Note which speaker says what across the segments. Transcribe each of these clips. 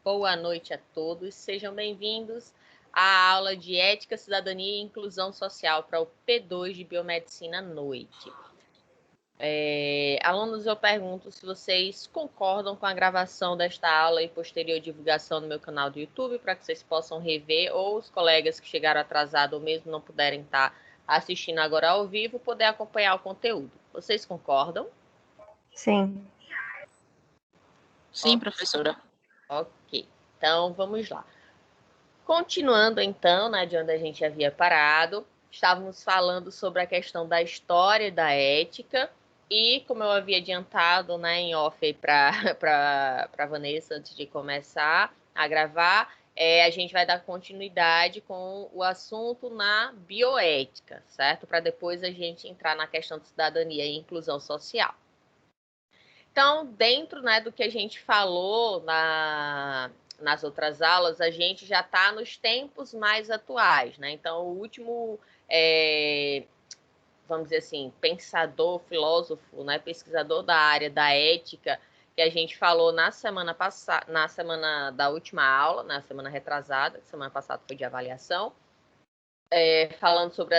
Speaker 1: Boa noite a todos, sejam bem-vindos à aula de Ética, Cidadania e Inclusão Social para o P2 de Biomedicina à noite. Alunos, eu pergunto se vocês concordam com a gravação desta aula e posterior divulgação no meu canal do YouTube, para que vocês possam rever, ou os colegas que chegaram atrasados ou mesmo não puderem estar assistindo agora ao vivo, poder acompanhar o conteúdo. Vocês concordam?
Speaker 2: Sim.
Speaker 3: Sim, professora.
Speaker 1: Ok, então vamos lá. Continuando então, né, de onde a gente havia parado, estávamos falando sobre a questão da história e da ética, e como eu havia adiantado, né, em off para a Vanessa antes de começar a gravar, a gente vai dar continuidade com o assunto na bioética, certo? Para depois a gente entrar na questão de cidadania e inclusão social. Então, dentro, né, do que a gente falou nas outras aulas, a gente já está nos tempos mais atuais, né? Então, o último, vamos dizer assim, pensador, filósofo, né, pesquisador da área da ética, que a gente falou na semana passada, na semana da última aula, na semana retrasada, semana passada foi de avaliação, falando sobre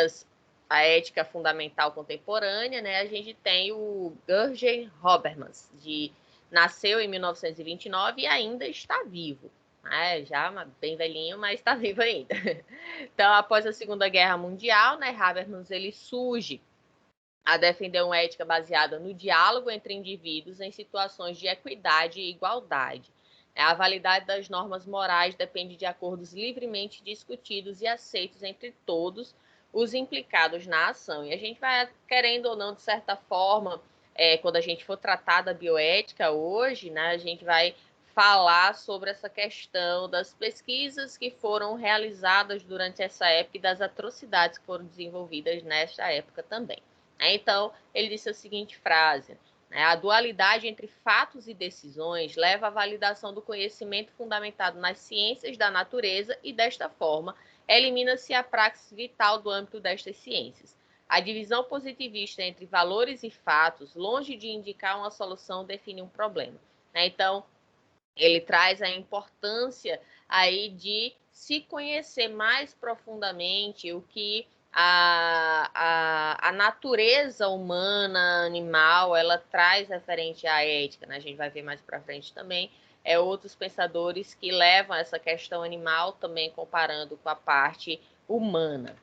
Speaker 1: a ética fundamental contemporânea, né, a gente tem o Jürgen Habermas, nasceu em 1929 e ainda está vivo. Né, já bem velhinho, mas está vivo ainda. Então, após a Segunda Guerra Mundial, né, Habermas ele surge a defender uma ética baseada no diálogo entre indivíduos em situações de equidade e igualdade. A validade das normas morais depende de acordos livremente discutidos e aceitos entre todos os implicados na ação. E a gente vai, querendo ou não, de certa forma, quando a gente for tratar da bioética hoje, né, a gente vai falar sobre essa questão das pesquisas que foram realizadas durante essa época e das atrocidades que foram desenvolvidas nesta época também. Então, ele disse a seguinte frase: a dualidade entre fatos e decisões leva à validação do conhecimento fundamentado nas ciências da natureza e, desta forma, elimina-se a praxis vital do âmbito destas ciências. A divisão positivista entre valores e fatos, longe de indicar uma solução, define um problema. Então, ele traz a importância aí de se conhecer mais profundamente o que a natureza humana, animal, ela traz referente à ética, né? A gente vai ver mais para frente também, outros pensadores que levam essa questão animal também comparando com a parte humana.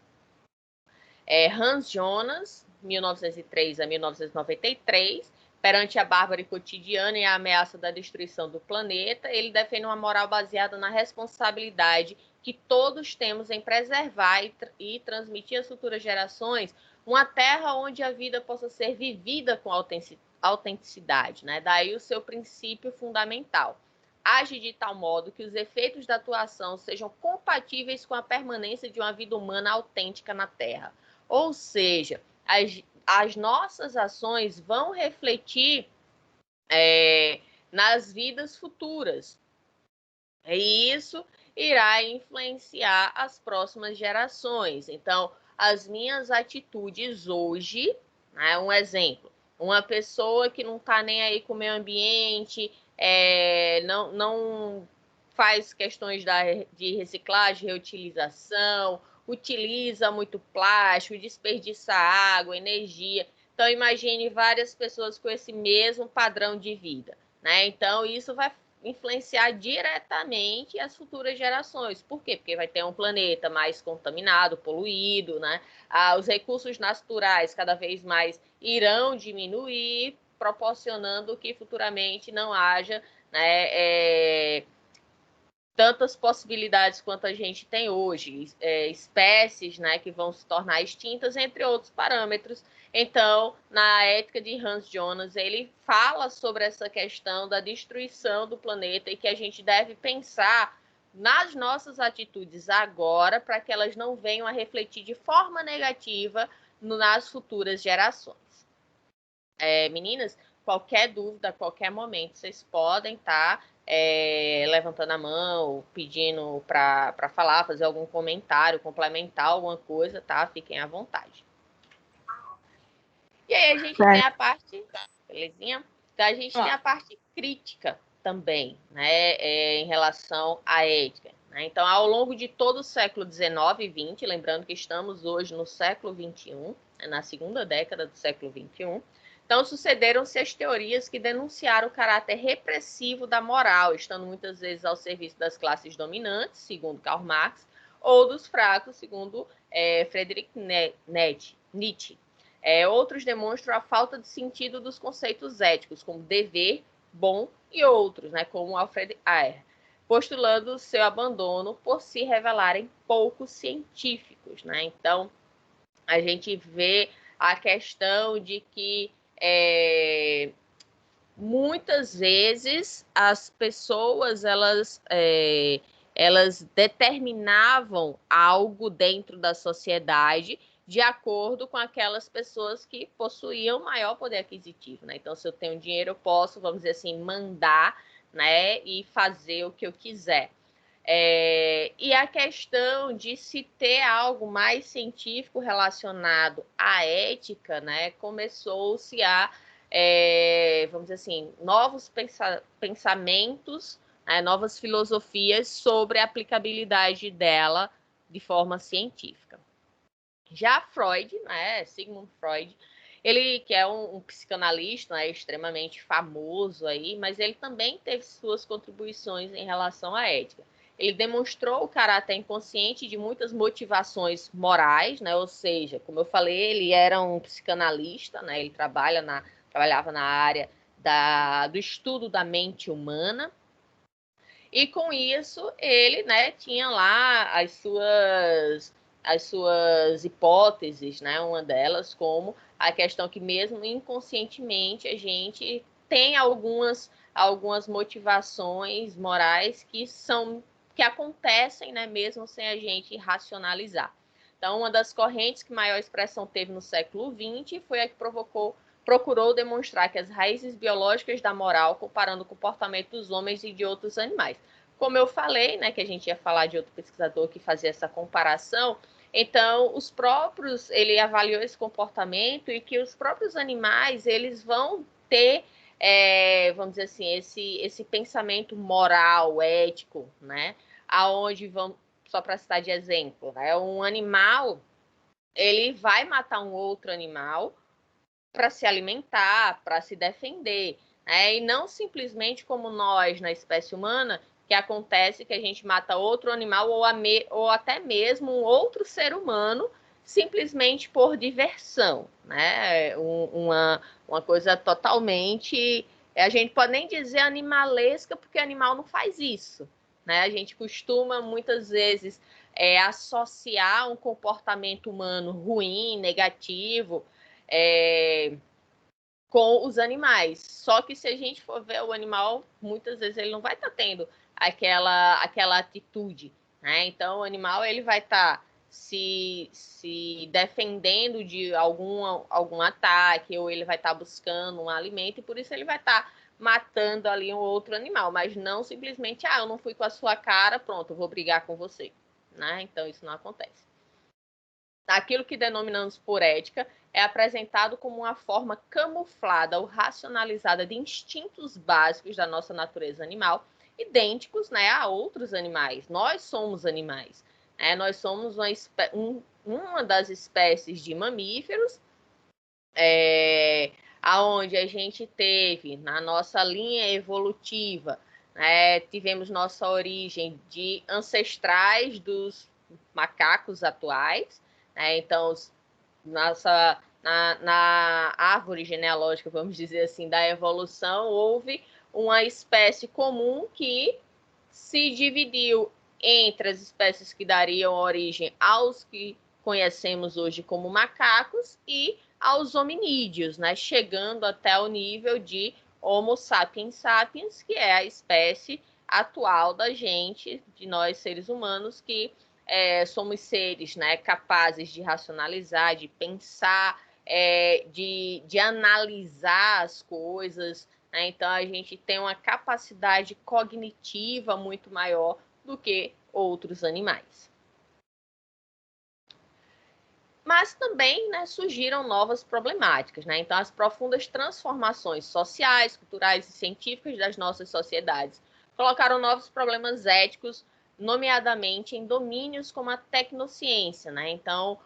Speaker 1: Hans Jonas, 1903 a 1993, perante a bárbara cotidiana e a ameaça da destruição do planeta, ele defende uma moral baseada na responsabilidade que todos temos em preservar e transmitir às futuras gerações uma terra onde a vida possa ser vivida com autenticidade, né? Daí o seu princípio fundamental. Age de tal modo que os efeitos da atuação sejam compatíveis com a permanência de uma vida humana autêntica na Terra. Ou seja, as nossas ações vão refletir nas vidas futuras. E isso irá influenciar as próximas gerações. Então, as minhas atitudes hoje, né, um exemplo, uma pessoa que não está nem aí com o meio ambiente, não faz questões de reciclagem, reutilização, utiliza muito plástico, desperdiça água, energia. Então, imagine várias pessoas com esse mesmo padrão de vida, né? Então, isso vai influenciar diretamente as futuras gerações. Por quê? Porque vai ter um planeta mais contaminado, poluído, né? Os recursos naturais cada vez mais irão diminuir, proporcionando que futuramente não haja, né, tantas possibilidades quanto a gente tem hoje, espécies, né, que vão se tornar extintas, entre outros parâmetros. Então, na ética de Hans Jonas, ele fala sobre essa questão da destruição do planeta e que a gente deve pensar nas nossas atitudes agora para que elas não venham a refletir de forma negativa nas futuras gerações. Meninas, qualquer dúvida, a qualquer momento, vocês podem estar levantando a mão, pedindo para falar, fazer algum comentário, complementar alguma coisa, tá? Fiquem à vontade. E aí a gente tem a parte, belezinha? Então a gente tem a parte crítica também, né, em relação à ética. Né? Então, ao longo de todo o século XIX e XX, lembrando que estamos hoje no século XXI, né, na segunda década do século XXI, então sucederam-se as teorias que denunciaram o caráter repressivo da moral, estando muitas vezes ao serviço das classes dominantes, segundo Karl Marx, ou dos fracos, segundo Friedrich Nietzsche. Outros demonstram a falta de sentido dos conceitos éticos, como dever, bom e outros, né, como Alfred Ayer, postulando seu abandono por se revelarem pouco científicos. Né? Então, a gente vê a questão de que muitas vezes as pessoas elas determinavam algo dentro da sociedade de acordo com aquelas pessoas que possuíam maior poder aquisitivo, né? Então, se eu tenho dinheiro, eu posso, vamos dizer assim, mandar, né, e fazer o que eu quiser. E a questão de se ter algo mais científico relacionado à ética, né, começou-se a, vamos dizer assim, novos pensamentos, né, novas filosofias sobre a aplicabilidade dela de forma científica. Já Freud, né, Sigmund Freud, ele que é um psicanalista, né, extremamente famoso aí, mas ele também teve suas contribuições em relação à ética. Ele demonstrou o caráter inconsciente de muitas motivações morais, né, ou seja, como eu falei, ele era um psicanalista, né, ele trabalhava na área do estudo da mente humana, e com isso ele, né, tinha lá as suas hipóteses, né? Uma delas como a questão que mesmo inconscientemente a gente tem algumas motivações morais que acontecem, né, mesmo sem a gente racionalizar. Então, uma das correntes que maior expressão teve no século XX foi a que procurou demonstrar que as raízes biológicas da moral, comparando o comportamento dos homens e de outros animais. Como eu falei, né, que a gente ia falar de outro pesquisador que fazia essa comparação, então ele avaliou esse comportamento e que os próprios animais, eles vão ter, vamos dizer assim, esse pensamento moral, ético, né, aonde vão, só para citar de exemplo, né, um animal, ele vai matar um outro animal para se alimentar, para se defender, né? E não simplesmente como nós, na espécie humana, que acontece que a gente mata outro animal ou até mesmo um outro ser humano simplesmente por diversão, né? Uma coisa totalmente... A gente pode nem dizer animalesca, porque animal não faz isso, né? A gente costuma, muitas vezes, associar um comportamento humano ruim, negativo, com os animais. Só que se a gente for ver o animal, muitas vezes ele não vai estar tendo aquela atitude, né? Então o animal ele vai estar se defendendo de algum ataque, ou ele vai estar buscando um alimento, e por isso ele vai estar matando ali um outro animal, mas não simplesmente, eu não fui com a sua cara, pronto, eu vou brigar com você, né? Então isso não acontece. Aquilo que denominamos por ética é apresentado como uma forma camuflada ou racionalizada de instintos básicos da nossa natureza animal, idênticos, né, a outros animais. Nós somos animais. Né? Nós somos uma das espécies de mamíferos, aonde a gente teve, na nossa linha evolutiva, tivemos nossa origem de ancestrais dos macacos atuais. Então, na árvore genealógica, vamos dizer assim, da evolução, houve uma espécie comum que se dividiu entre as espécies que dariam origem aos que conhecemos hoje como macacos e aos hominídeos, né? Chegando até o nível de Homo sapiens sapiens, que é a espécie atual da gente, de nós seres humanos, que somos seres, né, capazes de racionalizar, de pensar, de analisar as coisas, né? Então a gente tem uma capacidade cognitiva muito maior do que outros animais. Mas também, né, surgiram novas problemáticas, né? Então, as profundas transformações sociais, culturais e científicas das nossas sociedades colocaram novos problemas éticos, nomeadamente em domínios como a tecnociência, né? Então,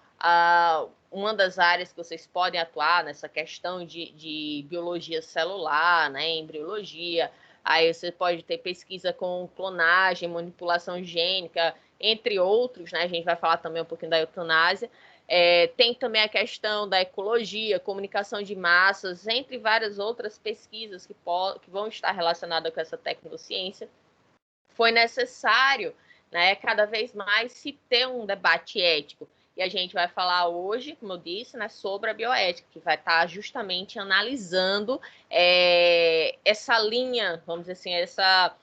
Speaker 1: uma das áreas que vocês podem atuar nessa questão de biologia celular, né, embriologia, aí você pode ter pesquisa com clonagem, manipulação gênica, entre outros, né? A gente vai falar também um pouquinho da eutanásia. Tem também a questão da ecologia, comunicação de massas, entre várias outras pesquisas que vão estar relacionadas com essa tecnociência. Foi necessário, né, cada vez mais se ter um debate ético. E a gente vai falar hoje, como eu disse, né, sobre a bioética, que vai estar justamente analisando essa linha, vamos dizer assim, essa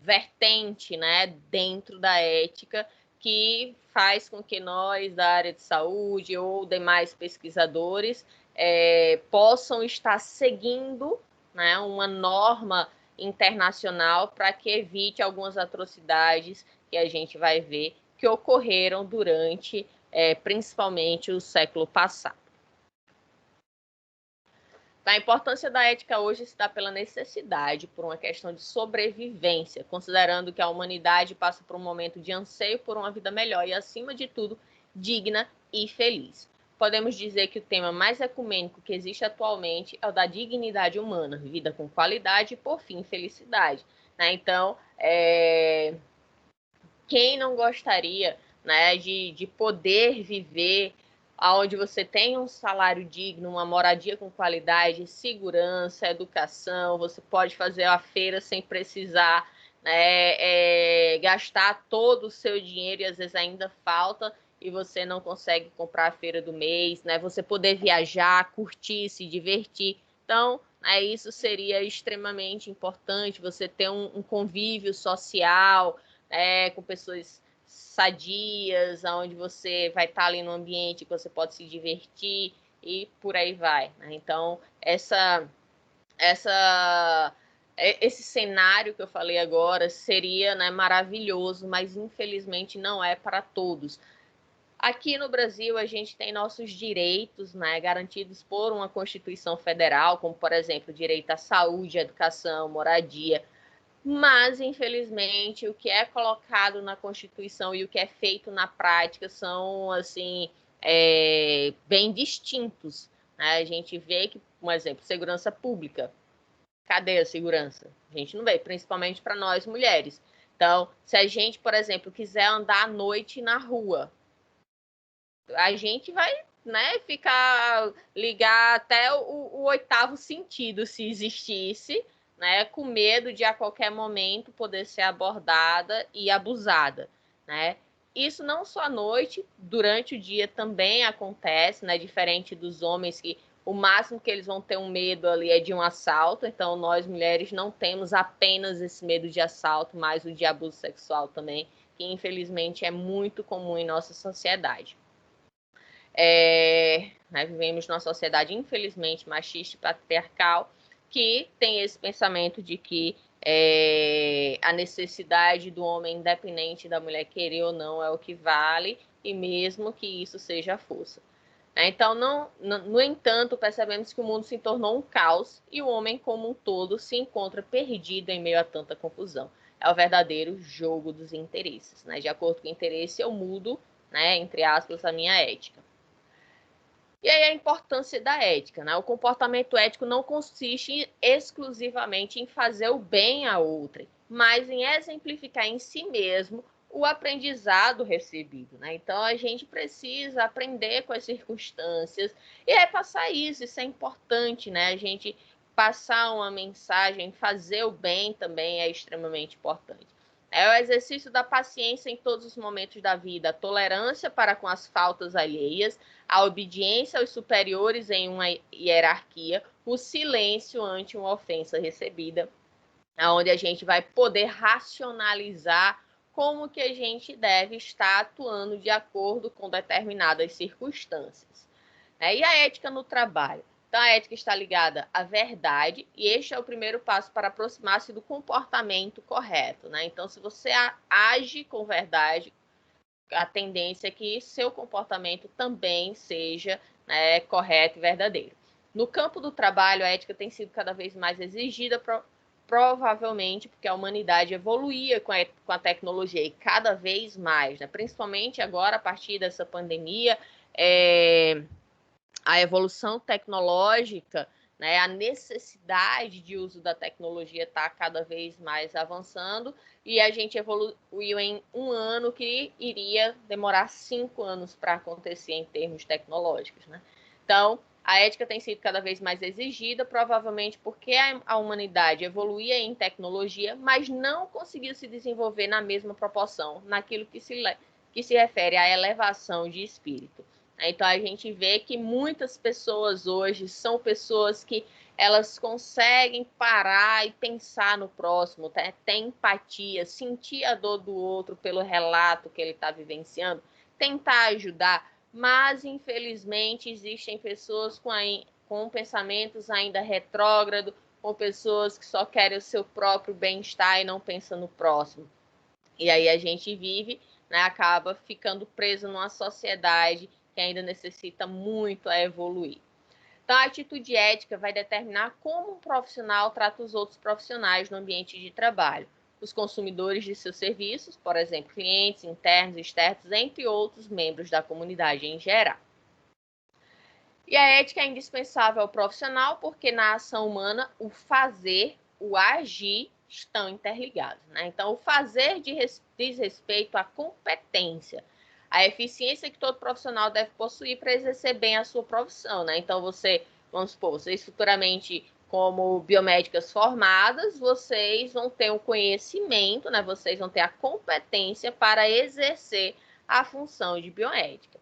Speaker 1: vertente, né, dentro da ética, que faz com que nós, da área de saúde ou demais pesquisadores, possam estar seguindo, né, uma norma internacional para que evite algumas atrocidades que a gente vai ver que ocorreram durante, principalmente, o século passado. A importância da ética hoje se dá pela necessidade, por uma questão de sobrevivência, considerando que a humanidade passa por um momento de anseio por uma vida melhor e, acima de tudo, digna e feliz. Podemos dizer que o tema mais ecumênico que existe atualmente é o da dignidade humana, vida com qualidade e, por fim, felicidade. Né? Então, quem não gostaria, né, de poder viver onde você tem um salário digno, uma moradia com qualidade, segurança, educação, você pode fazer a feira sem precisar, né, gastar todo o seu dinheiro e às vezes ainda falta e você não consegue comprar a feira do mês, né? Você poder viajar, curtir, se divertir. Então, isso seria extremamente importante, você ter um convívio social, com pessoas sadias, onde você vai estar ali no ambiente que você pode se divertir e por aí vai. Né? Então, esse cenário que eu falei agora seria, né, maravilhoso, mas infelizmente não é para todos. Aqui no Brasil, a gente tem nossos direitos, né, garantidos por uma Constituição Federal, como, por exemplo, direito à saúde, educação, moradia. Mas, infelizmente, o que é colocado na Constituição e o que é feito na prática são, assim, bem distintos. Né? A gente vê que, um exemplo, segurança pública. Cadê a segurança? A gente não vê, principalmente para nós mulheres. Então, se a gente, por exemplo, quiser andar à noite na rua, a gente vai, né, ligar até o oitavo sentido, se existisse, né, com medo de a qualquer momento poder ser abordada e abusada, né? Isso não só à noite, durante o dia também acontece, né? Diferente dos homens que o máximo que eles vão ter um medo ali é de um assalto, então nós mulheres não temos apenas esse medo de assalto, mas o de abuso sexual também, que infelizmente é muito comum em nossa sociedade. Né, vivemos numa sociedade, infelizmente, machista e patriarcal, que tem esse pensamento de que a necessidade do homem, independente da mulher querer ou não, é o que vale, e mesmo que isso seja a força. Então, no entanto, percebemos que o mundo se tornou um caos e o homem como um todo se encontra perdido em meio a tanta confusão. É o verdadeiro jogo dos interesses. Né? De acordo com o interesse, eu mudo, né, entre aspas, a minha ética. E aí a importância da ética, né? O comportamento ético não consiste exclusivamente em fazer o bem a outrem, mas em exemplificar em si mesmo o aprendizado recebido, né? Então a gente precisa aprender com as circunstâncias e repassar isso, isso é importante, né? A gente passar uma mensagem, fazer o bem também é extremamente importante. É o exercício da paciência em todos os momentos da vida, a tolerância para com as faltas alheias, a obediência aos superiores em uma hierarquia, o silêncio ante uma ofensa recebida, onde a gente vai poder racionalizar como que a gente deve estar atuando de acordo com determinadas circunstâncias. E a ética no trabalho? Então, a ética está ligada à verdade, e este é o primeiro passo para aproximar-se do comportamento correto. Né? Então, se você age com verdade, a tendência é que seu comportamento também seja, né, correto e verdadeiro. No campo do trabalho, a ética tem sido cada vez mais exigida, provavelmente porque a humanidade evoluía com a tecnologia e cada vez mais, né? Principalmente agora, a partir dessa pandemia, a evolução tecnológica, né, a necessidade de uso da tecnologia está cada vez mais avançando e a gente evoluiu em um ano que iria demorar 5 anos para acontecer em termos tecnológicos, né? Então, a ética tem sido cada vez mais exigida, provavelmente porque a humanidade evoluía em tecnologia, mas não conseguiu se desenvolver na mesma proporção naquilo que se refere à elevação de espírito. Então, a gente vê que muitas pessoas hoje são pessoas que elas conseguem parar e pensar no próximo, ter empatia, sentir a dor do outro pelo relato que ele está vivenciando, tentar ajudar, mas, infelizmente, existem pessoas com pensamentos ainda retrógrados, com pessoas que só querem o seu próprio bem-estar e não pensam no próximo. E aí a gente vive, né, acaba ficando preso numa sociedade que ainda necessita muito evoluir. Então, a atitude ética vai determinar como um profissional trata os outros profissionais no ambiente de trabalho, os consumidores de seus serviços, por exemplo, clientes, internos, externos, entre outros membros da comunidade em geral. E a ética é indispensável ao profissional porque na ação humana o fazer, o agir estão interligados, né? Então, o fazer diz respeito à competência, a eficiência que todo profissional deve possuir para exercer bem a sua profissão, né? Então, vamos supor, vocês futuramente, como biomédicas formadas, vocês vão ter um conhecimento, né? Vocês vão ter a competência para exercer a função de biomédica.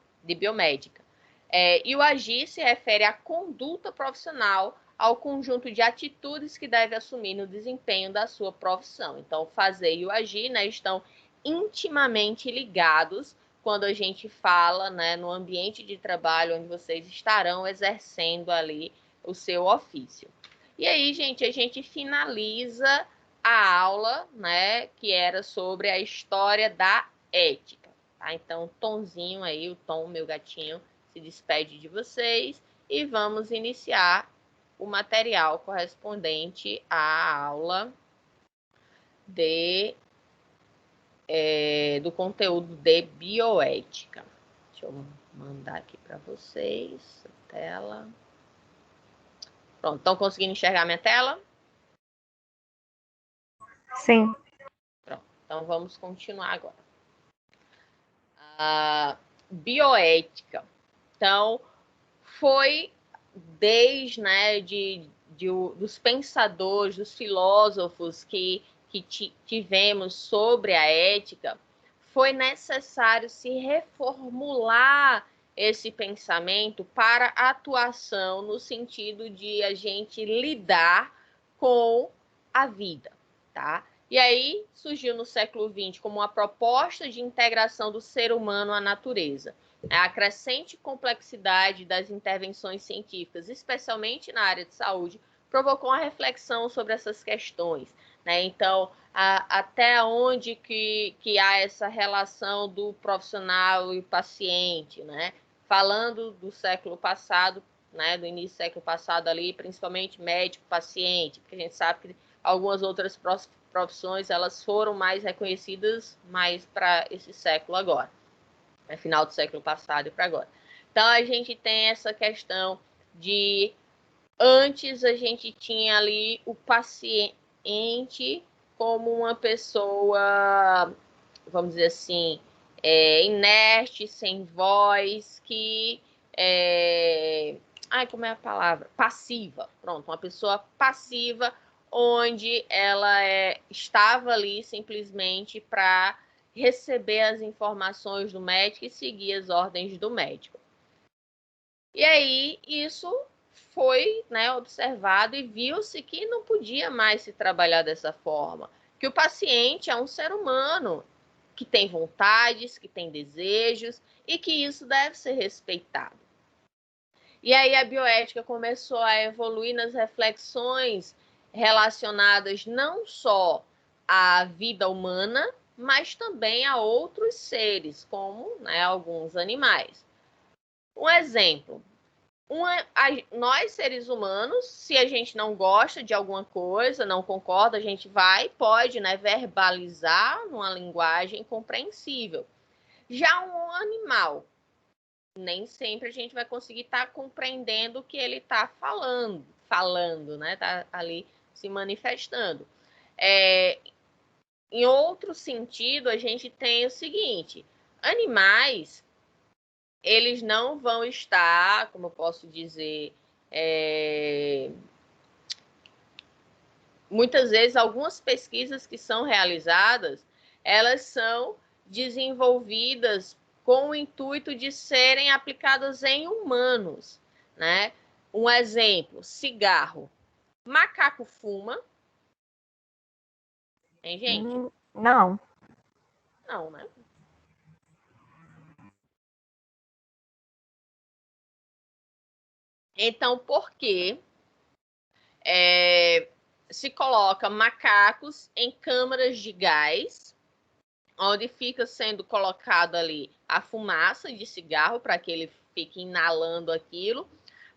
Speaker 1: E o agir se refere à conduta profissional, ao conjunto de atitudes que deve assumir no desempenho da sua profissão. Então, o fazer e o agir, né, estão intimamente ligados quando a gente fala, né, no ambiente de trabalho onde vocês estarão exercendo ali o seu ofício. E aí, gente, a gente finaliza a aula, né, que era sobre a história da ética. Tá? Então, Tomzinho aí, o Tom, meu gatinho, se despede de vocês e vamos iniciar o material correspondente à aula do conteúdo de bioética. Deixa eu mandar aqui para vocês a tela. Pronto, estão conseguindo enxergar minha tela?
Speaker 2: Sim.
Speaker 1: Pronto, então vamos continuar agora. A bioética. Então, foi desde, né, dos pensadores, dos filósofos que tivemos sobre a ética, foi necessário se reformular esse pensamento para atuação no sentido de a gente lidar com a vida, tá? E aí surgiu no século XX como uma proposta de integração do ser humano à natureza. A crescente complexidade das intervenções científicas, especialmente na área de saúde, provocou uma reflexão sobre essas questões, né? Então, até onde que há essa relação do profissional e paciente, né? Falando do século passado, né? Do início do século passado ali, principalmente médico-paciente, porque a gente sabe que algumas outras profissões elas foram mais reconhecidas mais para esse século agora. Final do século passado e para agora. Então, a gente tem essa questão de... Antes, a gente tinha ali o paciente como uma pessoa, vamos dizer assim, inerte, sem voz, que... como é a palavra? Passiva. Pronto, uma pessoa passiva, onde ela estava ali simplesmente para receber as informações do médico e seguir as ordens do médico. E aí, isso foi, né, observado e viu-se que não podia mais se trabalhar dessa forma. Que o paciente é um ser humano que tem vontades, que tem desejos e que isso deve ser respeitado. E aí a bioética começou a evoluir nas reflexões relacionadas não só à vida humana, mas também a outros seres, como, né, alguns animais. Um exemplo, nós seres humanos, se a gente não gosta de alguma coisa, não concorda, a gente pode, né, verbalizar numa linguagem compreensível. Já um animal, nem sempre a gente vai conseguir estar compreendendo o que ele está falando, né? Tá ali se manifestando. Em outro sentido, a gente tem o seguinte: animais, eles não vão estar, como eu posso dizer, muitas vezes algumas pesquisas que são realizadas, elas são desenvolvidas com o intuito de serem aplicadas em humanos, né? Um exemplo, cigarro. Macaco fuma, hein, gente?
Speaker 2: Não.
Speaker 1: Não, né? Então, por que se coloca macacos em câmaras de gás, onde fica sendo colocado ali a fumaça de cigarro para que ele fique inalando aquilo,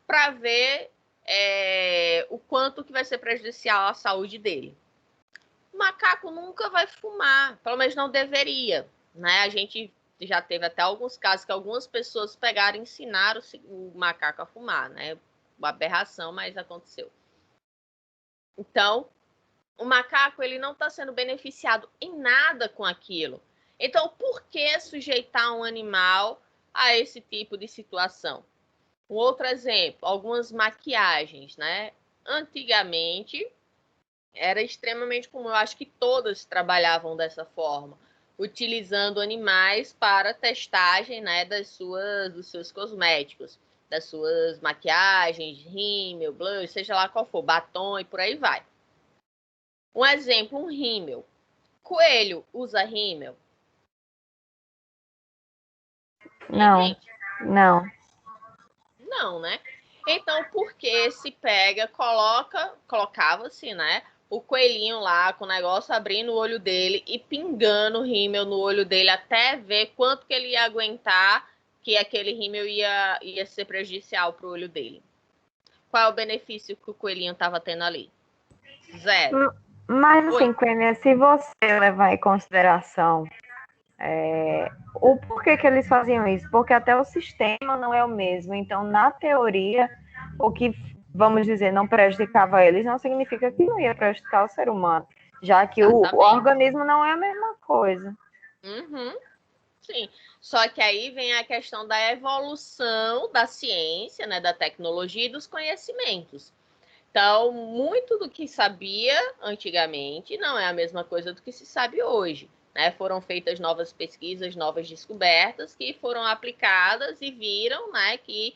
Speaker 1: para ver o quanto que vai ser prejudicial à saúde dele. O macaco nunca vai fumar, pelo menos não deveria, né? A gente já teve até alguns casos que algumas pessoas pegaram e ensinaram o macaco a fumar, né? Uma aberração, mas aconteceu. Então, o macaco ele não está sendo beneficiado em nada com aquilo. Então, por que sujeitar um animal a esse tipo de situação? Um outro exemplo, algumas maquiagens, né? Antigamente, era extremamente comum, eu acho que todas trabalhavam dessa forma, utilizando animais para testagem, né, dos seus cosméticos, das suas maquiagens, rímel, blush, seja lá qual for, batom e por aí vai. Um exemplo, um rímel. Coelho usa rímel?
Speaker 2: Não.
Speaker 1: Gente?
Speaker 2: Não.
Speaker 1: Não, né? Então, por que se colocava-se, né, o coelhinho lá com o negócio abrindo o olho dele e pingando rímel no olho dele até ver quanto que ele ia aguentar que aquele rímel ia ser prejudicial para o olho dele? Qual é o benefício que o coelhinho estava tendo ali? Zero.
Speaker 2: Mas, assim, Quênia, se você levar em consideração o porquê que eles faziam isso, porque até o sistema não é o mesmo. Então, na teoria, o que, vamos dizer, não prejudicava eles, não significa que não ia prejudicar o ser humano, já que o organismo não é a mesma coisa.
Speaker 1: Uhum. Sim, só que aí vem a questão da evolução da ciência, né, da tecnologia e dos conhecimentos. Então, muito do que sabia antigamente não é a mesma coisa do que se sabe hoje, né? Foram feitas novas pesquisas, novas descobertas que foram aplicadas e viram, né, que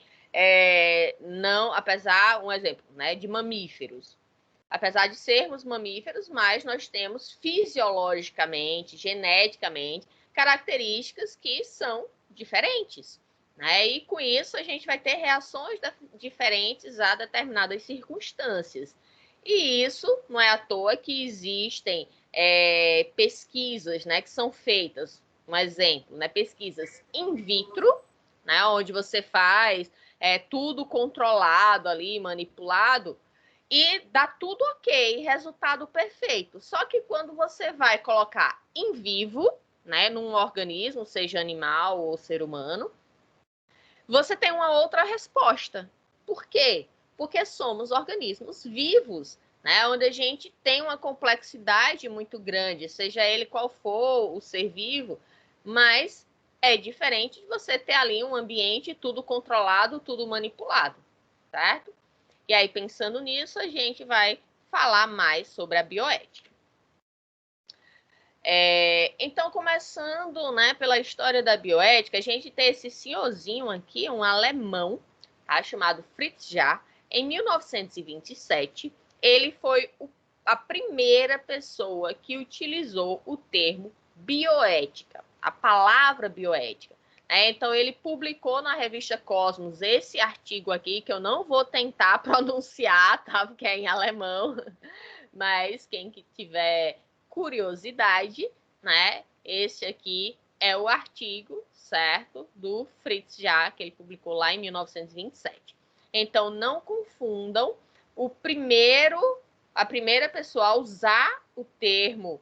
Speaker 1: não, apesar, um exemplo, né, de mamíferos. Apesar de sermos mamíferos, mas nós temos fisiologicamente, geneticamente, características que são diferentes, né? E com isso a gente vai ter reações diferentes a determinadas circunstâncias. E isso não é à toa que existem pesquisas, né, que são feitas, um exemplo, né, pesquisas in vitro, né, onde você faz tudo controlado ali, manipulado, e dá tudo ok, resultado perfeito. Só que quando você vai colocar em vivo, né, num organismo, seja animal ou ser humano, você tem uma outra resposta. Por quê? Porque somos organismos vivos, né, onde a gente tem uma complexidade muito grande, seja ele qual for o ser vivo, mas é diferente de você ter ali um ambiente tudo controlado, tudo manipulado, certo? E aí, pensando nisso, a gente vai falar mais sobre a bioética. Então, começando, né, pela história da bioética, a gente tem esse senhorzinho aqui, um alemão, tá, chamado Fritz Jaar. Em 1927, ele foi a primeira pessoa que utilizou o termo bioética, a palavra bioética. Então, ele publicou na revista Cosmos esse artigo aqui, que eu não vou tentar pronunciar, tá? Porque é em alemão, mas quem que tiver curiosidade, né, Esse aqui é o artigo, certo, do Fritz Jahr, que ele publicou lá em 1927. Então, não confundam a primeira pessoa a usar o termo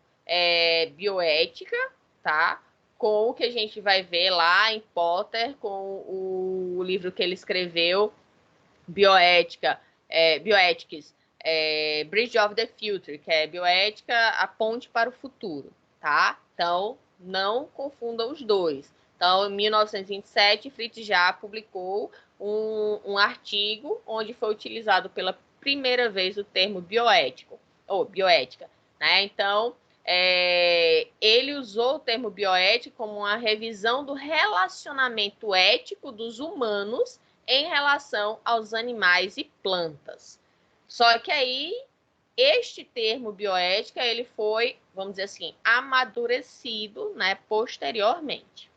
Speaker 1: bioética, tá? Com o que a gente vai ver lá em Potter, com o livro que ele escreveu, Bioethics, Bridge of the Future, que é Bioética, a ponte para o futuro, tá? Então, não confunda os dois. Então, em 1927, Fritz Jahr publicou um artigo onde foi utilizado pela primeira vez o termo bioético, ou bioética, né? Então, ele usou o termo bioético como uma revisão do relacionamento ético dos humanos em relação aos animais e plantas. Só que aí, este termo bioética, ele foi, vamos dizer assim, amadurecido, né, posteriormente.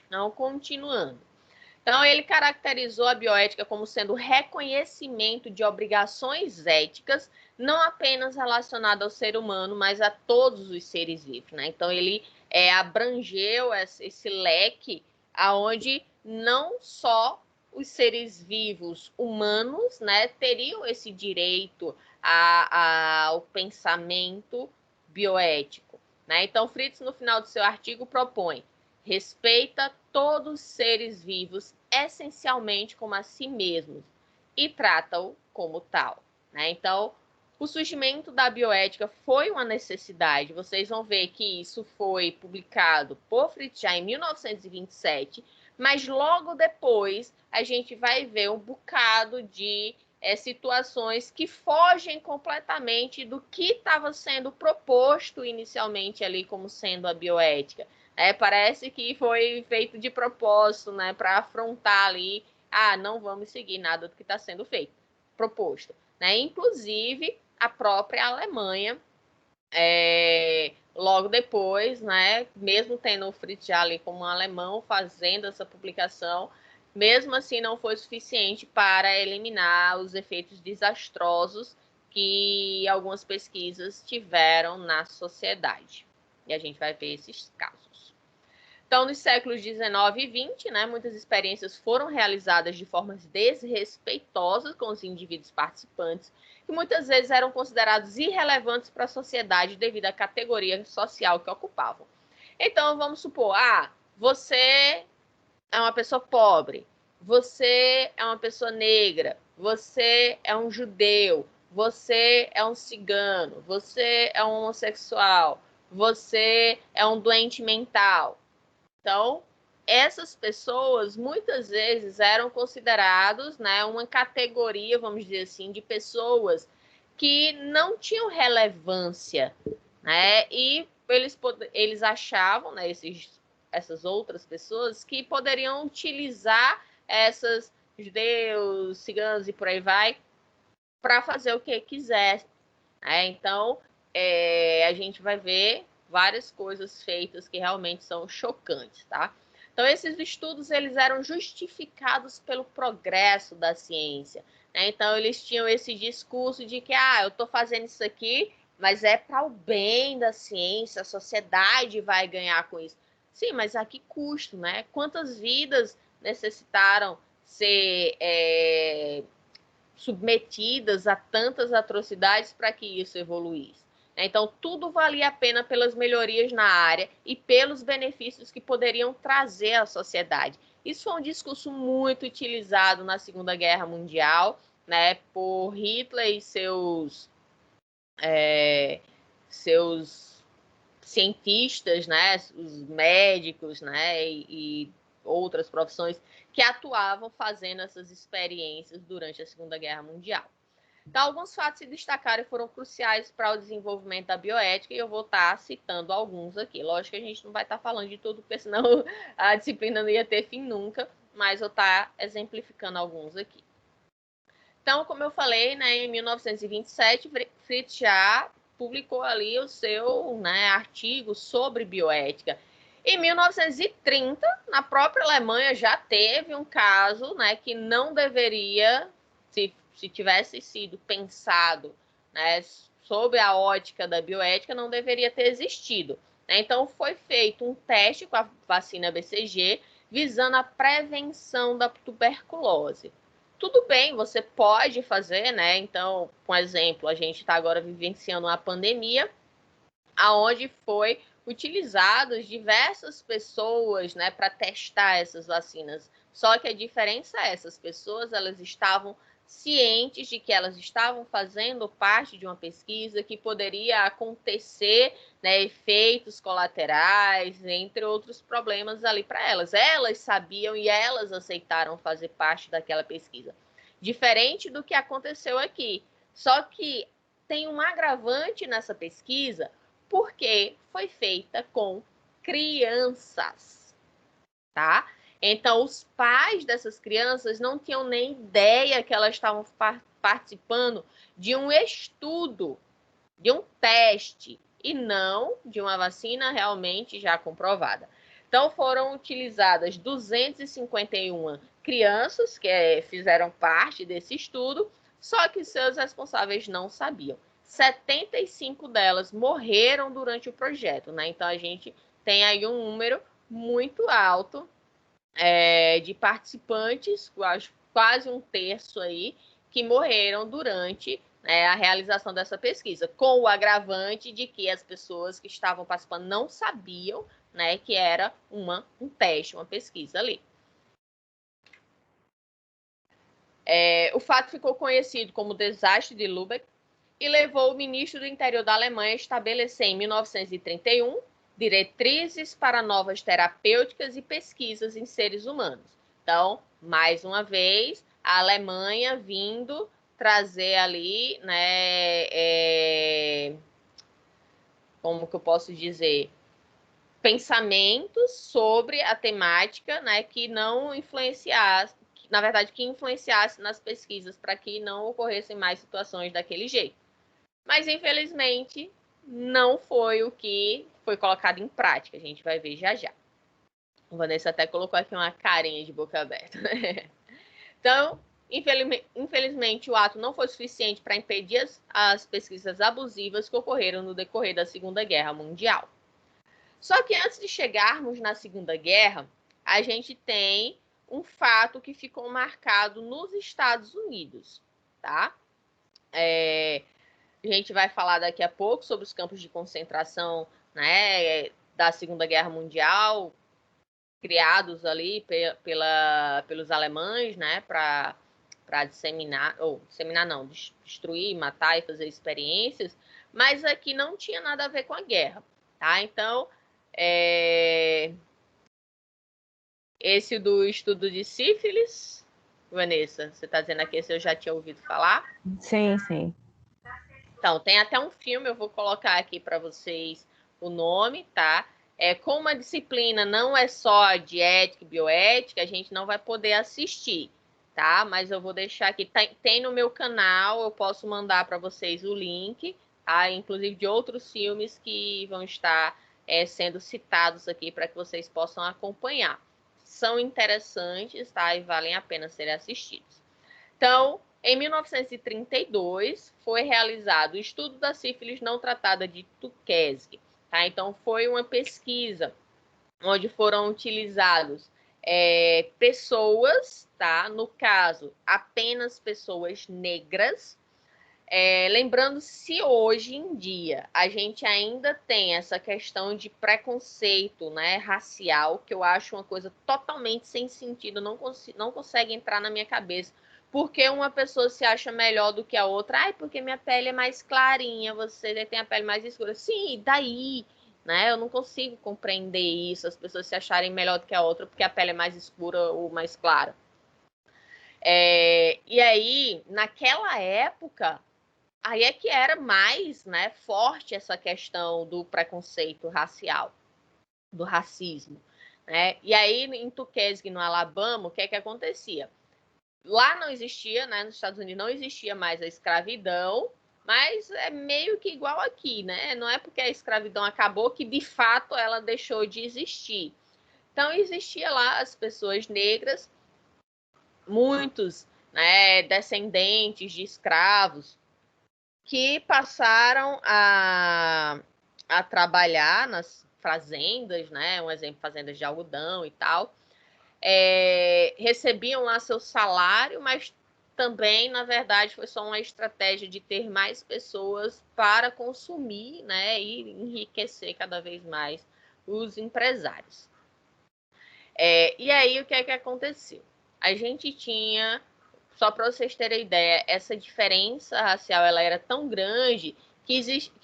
Speaker 1: Não continuando. Então, ele caracterizou a bioética como sendo o reconhecimento de obrigações éticas, não apenas relacionadas ao ser humano, mas a todos os seres vivos, né? Então, ele abrangeu esse leque aonde não só os seres vivos humanos, né, teriam esse direito ao pensamento bioético, né? Então, Fritz, no final do seu artigo, propõe: respeita todos os seres vivos essencialmente como a si mesmos e trata-o como tal, né? Então, o surgimento da bioética foi uma necessidade. Vocês vão ver que isso foi publicado por Fritz Jahr em 1927, mas logo depois a gente vai ver um bocado de situações que fogem completamente do que estava sendo proposto inicialmente ali como sendo a bioética. Parece que foi feito de propósito, né, para afrontar ali, não vamos seguir nada do que está sendo feito, proposto, né? Inclusive, a própria Alemanha, logo depois, né, mesmo tendo o Fritz Jahr ali como um alemão fazendo essa publicação, mesmo assim não foi suficiente para eliminar os efeitos desastrosos que algumas pesquisas tiveram na sociedade. E a gente vai ver esses casos. Então, nos séculos 19 e 20, né, muitas experiências foram realizadas de formas desrespeitosas com os indivíduos participantes, que muitas vezes eram considerados irrelevantes para a sociedade devido à categoria social que ocupavam. Então, vamos supor, você é uma pessoa pobre, você é uma pessoa negra, você é um judeu, você é um cigano, você é um homossexual, você é um doente mental. Então, essas pessoas muitas vezes eram considerados, né, uma categoria, vamos dizer assim, de pessoas que não tinham relevância, né? E eles achavam, né, essas outras pessoas que poderiam utilizar essas judeus, ciganos e por aí vai para fazer o que quisessem. Né? Então, a gente vai ver várias coisas feitas que realmente são chocantes, tá? Então, esses estudos, eles eram justificados pelo progresso da ciência, né? Então, eles tinham esse discurso de que, eu estou fazendo isso aqui, mas é para o bem da ciência, a sociedade vai ganhar com isso. Sim, mas a que custo, né? Quantas vidas necessitaram ser submetidas a tantas atrocidades para que isso evoluísse? Então, tudo valia a pena pelas melhorias na área e pelos benefícios que poderiam trazer à sociedade. Isso foi um discurso muito utilizado na Segunda Guerra Mundial, né, por Hitler e seus cientistas, né, os médicos, né, e outras profissões que atuavam fazendo essas experiências durante a Segunda Guerra Mundial. Então, alguns fatos se destacaram e foram cruciais para o desenvolvimento da bioética, e eu vou estar citando alguns aqui. Lógico que a gente não vai estar falando de tudo, porque senão a disciplina não ia ter fim nunca, mas eu vou estar exemplificando alguns aqui. Então, como eu falei, né, em 1927, Fritz Jahr publicou ali o seu, né, artigo sobre bioética. Em 1930, na própria Alemanha, já teve um caso, né, que não deveria, se tivesse sido pensado, né, sob a ótica da bioética, não deveria ter existido. né? Então, foi feito um teste com a vacina BCG visando a prevenção da tuberculose. Tudo bem, você pode fazer, né? Então, por exemplo, a gente está agora vivenciando uma pandemia, aonde foi utilizados diversas pessoas, né, para testar essas vacinas. Só que a diferença é, essas pessoas, elas estavam cientes de que elas estavam fazendo parte de uma pesquisa que poderia acontecer, né, efeitos colaterais, entre outros problemas ali para elas. Elas sabiam e elas aceitaram fazer parte daquela pesquisa. Diferente do que aconteceu aqui. Só que tem um agravante nessa pesquisa, porque foi feita com crianças, tá? Então, os pais dessas crianças não tinham nem ideia que elas estavam participando de um estudo, de um teste, e não de uma vacina realmente já comprovada. Então, foram utilizadas 251 crianças que fizeram parte desse estudo, só que seus responsáveis não sabiam. 75 delas morreram durante o projeto, né? Então, a gente tem aí um número muito alto de participantes, quase um terço aí, que morreram durante a realização dessa pesquisa, com o agravante de que as pessoas que estavam participando não sabiam, né, que era um teste, uma pesquisa ali. O fato ficou conhecido como desastre de Lübeck e levou o ministro do Interior da Alemanha a estabelecer, em 1931, diretrizes para novas terapêuticas e pesquisas em seres humanos. Então, mais uma vez, a Alemanha vindo trazer ali, né, como que eu posso dizer, pensamentos sobre a temática, né, que não influenciasse, na verdade, que influenciasse nas pesquisas para que não ocorressem mais situações daquele jeito. Mas, infelizmente, não foi o que foi colocado em prática. A gente vai ver já já. A Vanessa até colocou aqui uma carinha de boca aberta. Então, infelizmente, o ato não foi suficiente para impedir as pesquisas abusivas que ocorreram no decorrer da Segunda Guerra Mundial. Só que antes de chegarmos na Segunda Guerra, a gente tem um fato que ficou marcado nos Estados Unidos, tá? A gente vai falar daqui a pouco sobre os campos de concentração, né, da Segunda Guerra Mundial, criados ali pelos alemães, né, para disseminar, ou disseminar não, destruir, matar e fazer experiências, mas aqui não tinha nada a ver com a guerra, tá? Então, esse do estudo de sífilis, Vanessa, você está dizendo aqui se eu já tinha ouvido falar?
Speaker 2: Sim, sim.
Speaker 1: Então, tem até um filme, eu vou colocar aqui para vocês o nome, tá? Como a disciplina não é só de ética e bioética, a gente não vai poder assistir, tá? Mas eu vou deixar aqui, tem no meu canal, eu posso mandar para vocês o link, tá? Inclusive de outros filmes que vão estar sendo citados aqui para que vocês possam acompanhar. São interessantes, tá? E valem a pena serem assistidos. Então, em 1932, foi realizado o estudo da sífilis não tratada de Tukhetsky. Tá? Então, foi uma pesquisa onde foram utilizados pessoas, tá? No caso, apenas pessoas negras. Lembrando, se hoje em dia a gente ainda tem essa questão de preconceito, né, racial, que eu acho uma coisa totalmente sem sentido, não consegue entrar na minha cabeça. Porque uma pessoa se acha melhor do que a outra? Ai, porque minha pele é mais clarinha, você tem a pele mais escura. Sim, daí, né? Eu não consigo compreender isso, as pessoas se acharem melhor do que a outra porque a pele é mais escura ou mais clara. E aí, naquela época, aí é que era mais, né, forte essa questão do preconceito racial, do racismo, né? E aí, em Tukhetsky, no Alabama, o que é que acontecia? Lá não existia, né, nos Estados Unidos não existia mais a escravidão, mas é meio que igual aqui, né? Não é porque a escravidão acabou que, de fato, ela deixou de existir. Então, existia lá as pessoas negras, muitos, né, descendentes de escravos, que passaram a trabalhar nas fazendas, né? Um exemplo, fazendas de algodão e tal. Recebiam lá seu salário, mas também, na verdade, foi só uma estratégia de ter mais pessoas para consumir, né? E enriquecer cada vez mais os empresários. E aí, o que é que aconteceu? A gente tinha, só para vocês terem ideia, essa diferença racial ela era tão grande que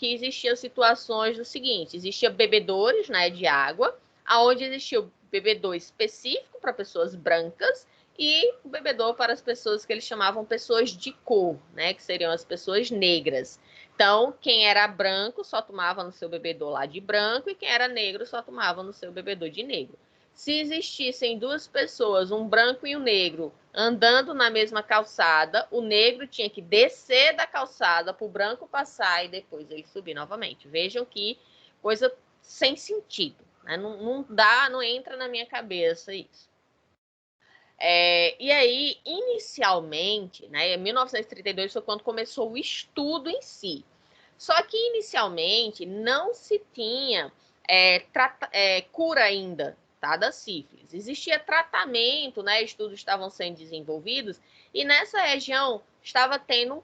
Speaker 1: existiam situações do seguinte: existia bebedores, né, de água, aonde existia o bebedor específico para pessoas brancas e o bebedor para as pessoas que eles chamavam pessoas de cor, né, que seriam as pessoas negras. Então, quem era branco só tomava no seu bebedor lá de branco e quem era negro só tomava no seu bebedor de negro. Se existissem duas pessoas, um branco e um negro, andando na mesma calçada, o negro tinha que descer da calçada para o branco passar e depois ele subir novamente. Vejam que coisa sem sentido, né? Não dá, não entra na minha cabeça isso. E aí, inicialmente, né, em 1932 foi quando começou o estudo em si. Só que, inicialmente, não se tinha cura ainda, tá, da sífilis. Existia tratamento, né, estudos estavam sendo desenvolvidos, e nessa região estava tendo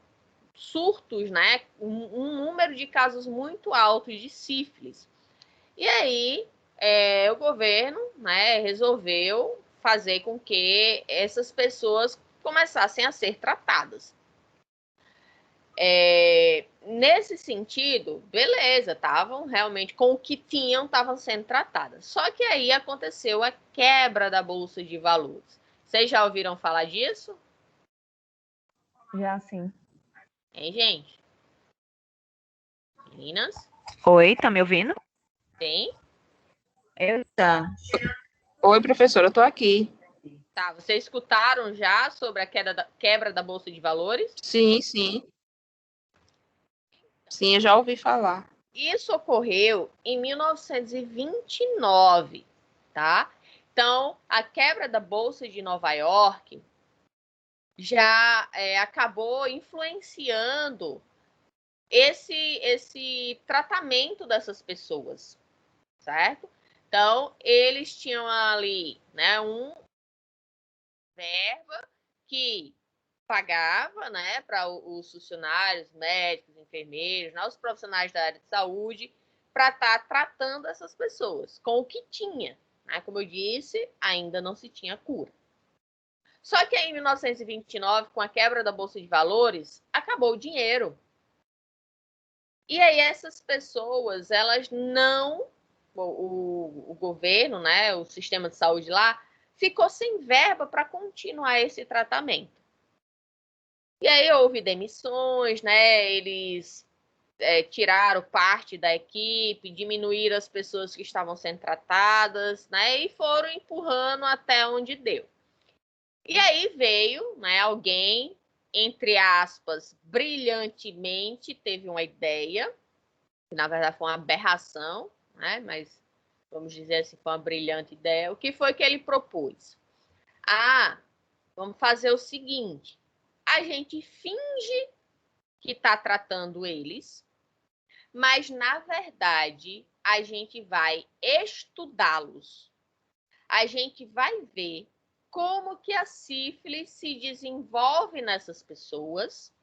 Speaker 1: surtos, né, um número de casos muito altos de sífilis. E aí, o governo, né, resolveu fazer com que essas pessoas começassem a ser tratadas. Nesse sentido, beleza, estavam realmente com o que tinham, estavam sendo tratadas. Só que aí aconteceu a quebra da Bolsa de Valores. Vocês já ouviram falar disso?
Speaker 2: Já sim.
Speaker 1: Hein, gente? Meninas?
Speaker 2: Oi, tá me ouvindo?
Speaker 1: Tem?
Speaker 2: Tá.
Speaker 3: Oi, professora, eu tô aqui.
Speaker 1: Tá, vocês escutaram já sobre a quebra da Bolsa de Valores?
Speaker 3: Sim, sim. Sim, eu já ouvi falar.
Speaker 1: Isso ocorreu em 1929, tá? Então, a quebra da Bolsa de Nova York já acabou influenciando esse tratamento dessas pessoas, certo? Então, eles tinham ali, né, verba que pagava, né, para os funcionários, médicos, enfermeiros, né, os profissionais da área de saúde, para estar tratando essas pessoas com o que tinha. Né? Como eu disse, ainda não se tinha cura. Só que aí, em 1929, com a quebra da Bolsa de Valores, acabou o dinheiro. E aí essas pessoas, elas não... O governo, né, o sistema de saúde lá, ficou sem verba para continuar esse tratamento. E aí houve demissões, né? Eles tiraram parte da equipe, diminuíram as pessoas que estavam sendo tratadas, né? E foram empurrando até onde deu. E aí veio, né, alguém, entre aspas, brilhantemente, teve uma ideia, que na verdade foi uma aberração, né? Mas vamos dizer assim, foi uma brilhante ideia. O que foi que ele propôs? Vamos fazer o seguinte: a gente finge que está tratando eles, mas na verdade a gente vai estudá-los. A gente vai ver como que a sífilis se desenvolve nessas pessoas,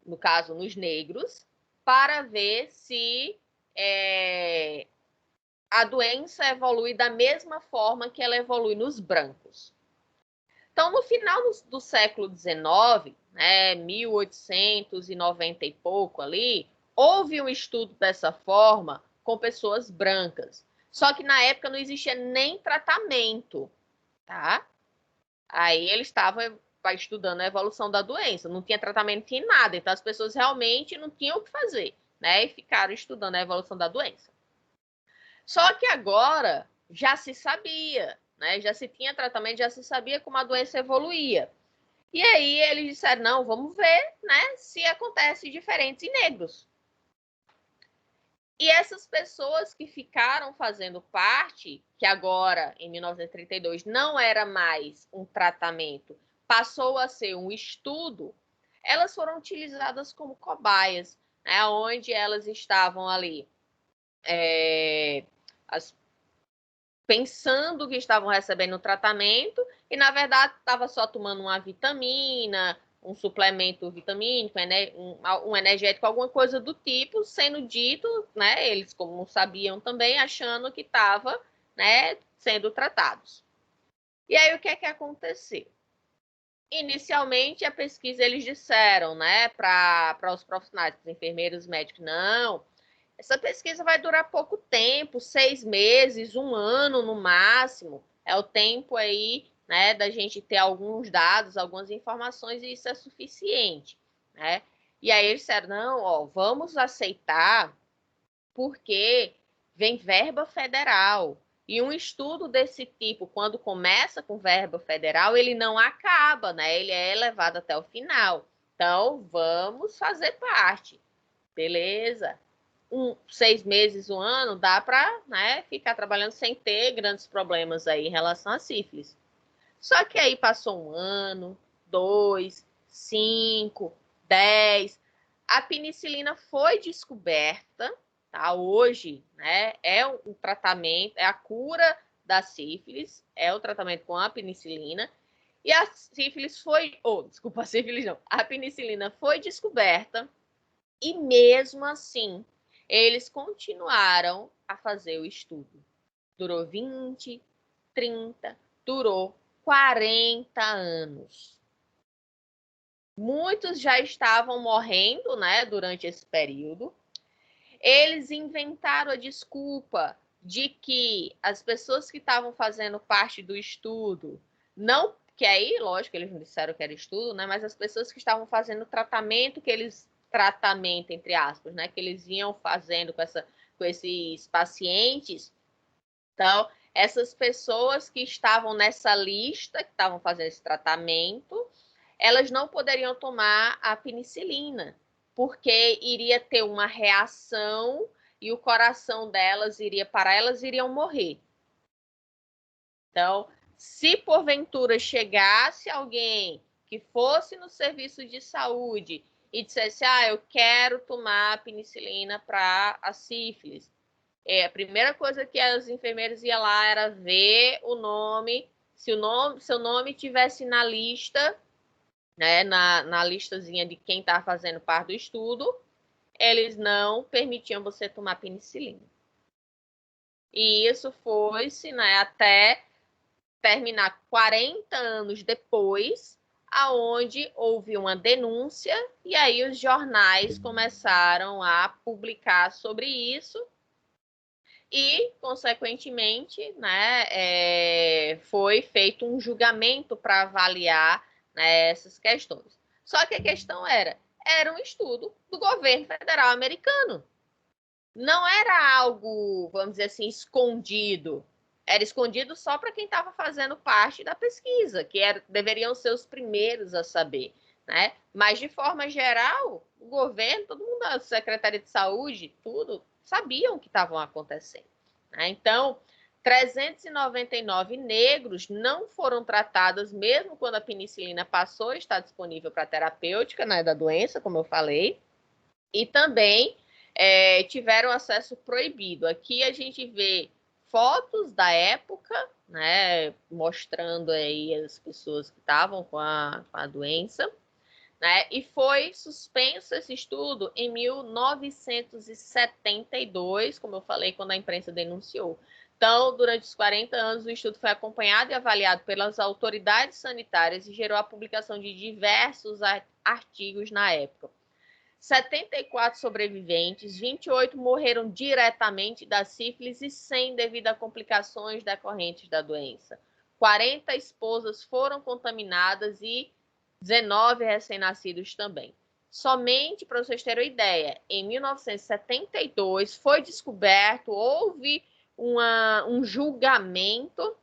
Speaker 1: no caso nos negros, para ver se a doença evolui da mesma forma que ela evolui nos brancos. Então, no final do século XIX, né, 1890 e pouco ali, houve um estudo dessa forma com pessoas brancas. Só que na época não existia nem tratamento, tá? Aí eles estavam estudando a evolução da doença, não tinha tratamento, não tinha nada. Então as pessoas realmente não tinham o que fazer, né? E ficaram estudando a evolução da doença. Só que agora já se sabia, né? Já se tinha tratamento, já se sabia como a doença evoluía. E aí eles disseram, não, vamos ver, né, se acontece diferente em negros. E essas pessoas que ficaram fazendo parte, que agora, em 1932, não era mais um tratamento, passou a ser um estudo, elas foram utilizadas como cobaias, né, onde elas estavam ali pensando que estavam recebendo tratamento e, na verdade, estava só tomando uma vitamina, um suplemento vitamínico, um energético, alguma coisa do tipo, sendo dito, né, eles como sabiam também, achando que estava, né, sendo tratados. E aí, o que é que aconteceu? Inicialmente, a pesquisa, eles disseram, né, para os profissionais, os enfermeiros, médicos, não, essa pesquisa vai durar pouco tempo, 6 meses, 1 ano no máximo. É o tempo aí, né, da gente ter alguns dados, algumas informações, e isso é suficiente, né? E aí eles disseram, não, ó, vamos aceitar porque vem verba federal. E um estudo desse tipo, quando começa com verba federal, ele não acaba, né? Ele é levado até o final. Então, vamos fazer parte. Beleza. 6 meses, 1 ano, dá para, né, ficar trabalhando sem ter grandes problemas aí em relação à sífilis. Só que aí passou 1 ano, 2, 5, 10. A penicilina foi descoberta, tá? Hoje, né, é um tratamento, é a cura da sífilis, é o tratamento com a penicilina. E a sífilis foi, desculpa, a sífilis não, a penicilina foi descoberta e mesmo assim eles continuaram a fazer o estudo. Durou 20, 30, durou 40 anos. Muitos já estavam morrendo, né, durante esse período. Eles inventaram a desculpa de que as pessoas que estavam fazendo parte do estudo, não, que aí, lógico, eles não disseram que era estudo, né, mas as pessoas que estavam fazendo o tratamento tratamento, entre aspas, né, que eles iam fazendo com esses pacientes. Então, essas pessoas que estavam nessa lista, que estavam fazendo esse tratamento, elas não poderiam tomar a penicilina, porque iria ter uma reação e o coração delas iria parar, elas iriam morrer. Então, se porventura chegasse alguém que fosse no serviço de saúde e dissesse, eu quero tomar penicilina para a sífilis, a primeira coisa que as enfermeiras iam lá era ver o nome, se seu nome tivesse na lista, né, na listazinha de quem está fazendo parte do estudo, eles não permitiam você tomar penicilina. E isso foi-se, né, até terminar 40 anos depois, aonde houve uma denúncia e aí os jornais começaram a publicar sobre isso e, consequentemente, né, foi feito um julgamento para avaliar, né, essas questões. Só que a questão era um estudo do governo federal americano. Não era algo, vamos dizer assim, escondido. Era escondido só para quem estava fazendo parte da pesquisa, que deveriam ser os primeiros a saber, né? Mas, de forma geral, o governo, todo mundo, a Secretaria de Saúde, tudo, sabiam o que estavam acontecendo, né? Então, 399 negros não foram tratados, mesmo quando a penicilina passou a estar disponível para terapêutica, né, da doença, como eu falei, e também tiveram acesso proibido. Aqui a gente vê fotos da época, né, mostrando aí as pessoas que estavam com a doença, né, e foi suspenso esse estudo em 1972, como eu falei, quando a imprensa denunciou. Então, durante os 40 anos, o estudo foi acompanhado e avaliado pelas autoridades sanitárias e gerou a publicação de diversos artigos na época. 74 sobreviventes, 28 morreram diretamente da sífilis e 100 devido a complicações decorrentes da doença. 40 esposas foram contaminadas e 19 recém-nascidos também. Somente, para vocês terem uma ideia, em 1972 foi descoberto, houve um julgamento,